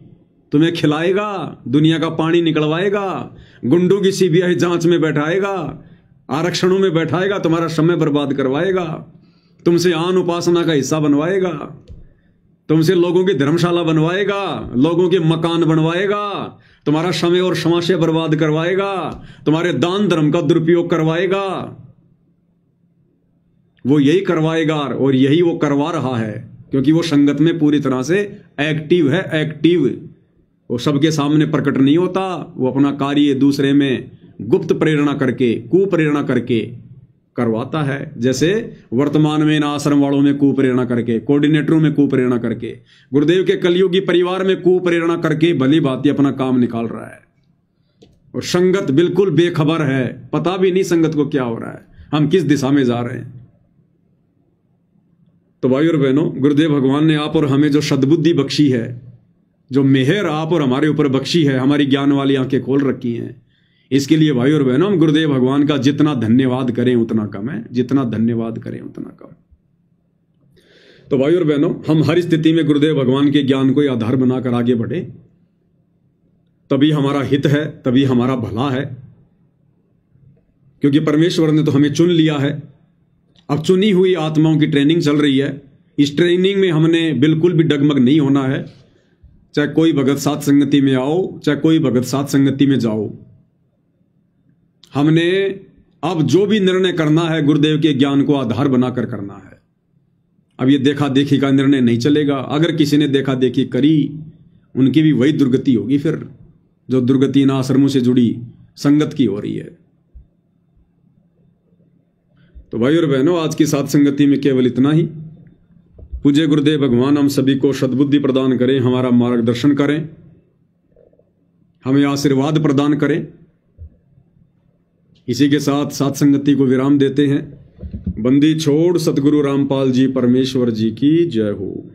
तुम्हें खिलाएगा, दुनिया का पानी निकलवाएगा, गुंडों की सीबीआई जांच में बैठाएगा, आरक्षणों में बैठाएगा, तुम्हारा समय बर्बाद करवाएगा, तुमसे आन उपासना का हिस्सा बनवाएगा, तुमसे लोगों की धर्मशाला बनवाएगा, लोगों के मकान बनवाएगा, तुम्हारा समय और समाशय बर्बाद करवाएगा, तुम्हारे दान धर्म का दुरुपयोग करवाएगा। वो यही करवाएगा और यही वो करवा रहा है, क्योंकि वो संगत में पूरी तरह से एक्टिव है, एक्टिव। वो सबके सामने प्रकट नहीं होता, वो अपना कार्य दूसरे में गुप्त प्रेरणा करके, कुप्रेरणा करके करवाता है। जैसे वर्तमान में इन आश्रम वालों में कुप्रेरणा करके, कोऑर्डिनेटरों में कुप्रेरणा करके, गुरुदेव के कलयुगी परिवार में कुप्रेरणा करके भली भांति अपना काम निकाल रहा है। और संगत बिल्कुल बेखबर है, पता भी नहीं संगत को क्या हो रहा है, हम किस दिशा में जा रहे हैं। तो भाई और बहनों, गुरुदेव भगवान ने आप और हमें जो सद्बुद्धि बख्शी है, जो मेहर आप और हमारे ऊपर बख्शी है, हमारी ज्ञान वाली आंखें खोल रखी हैं, इसके लिए भाई और बहनों हम गुरुदेव भगवान का जितना धन्यवाद करें उतना कम है, जितना धन्यवाद करें उतना कम। तो भाई और बहनों, हम हर स्थिति में गुरुदेव भगवान के ज्ञान को आधार बनाकर आगे बढ़े, तभी हमारा हित है, तभी हमारा भला है। क्योंकि परमेश्वर ने तो हमें चुन लिया है। अब चुनी हुई आत्माओं की ट्रेनिंग चल रही है। इस ट्रेनिंग में हमने बिल्कुल भी डगमग नहीं होना है। चाहे कोई भगत साथ संगति में आओ, चाहे कोई भगत साथ संगति में जाओ, हमने अब जो भी निर्णय करना है गुरुदेव के ज्ञान को आधार बनाकर करना है। अब ये देखा देखी का निर्णय नहीं चलेगा। अगर किसी ने देखा देखी करी, उनकी भी वही दुर्गति होगी, फिर जो दुर्गति इन आश्रमों से जुड़ी संगत की हो रही है। तो भाई और बहनों, आज की साथ संगति में केवल इतना ही। पूज्य गुरुदेव भगवान हम सभी को सद्बुद्धि प्रदान करें, हमारा मार्गदर्शन करें, हमें आशीर्वाद प्रदान करें। इसी के साथ साथ संगति को विराम देते हैं। बंदी छोड़ सतगुरु रामपाल जी परमेश्वर जी की जय हो।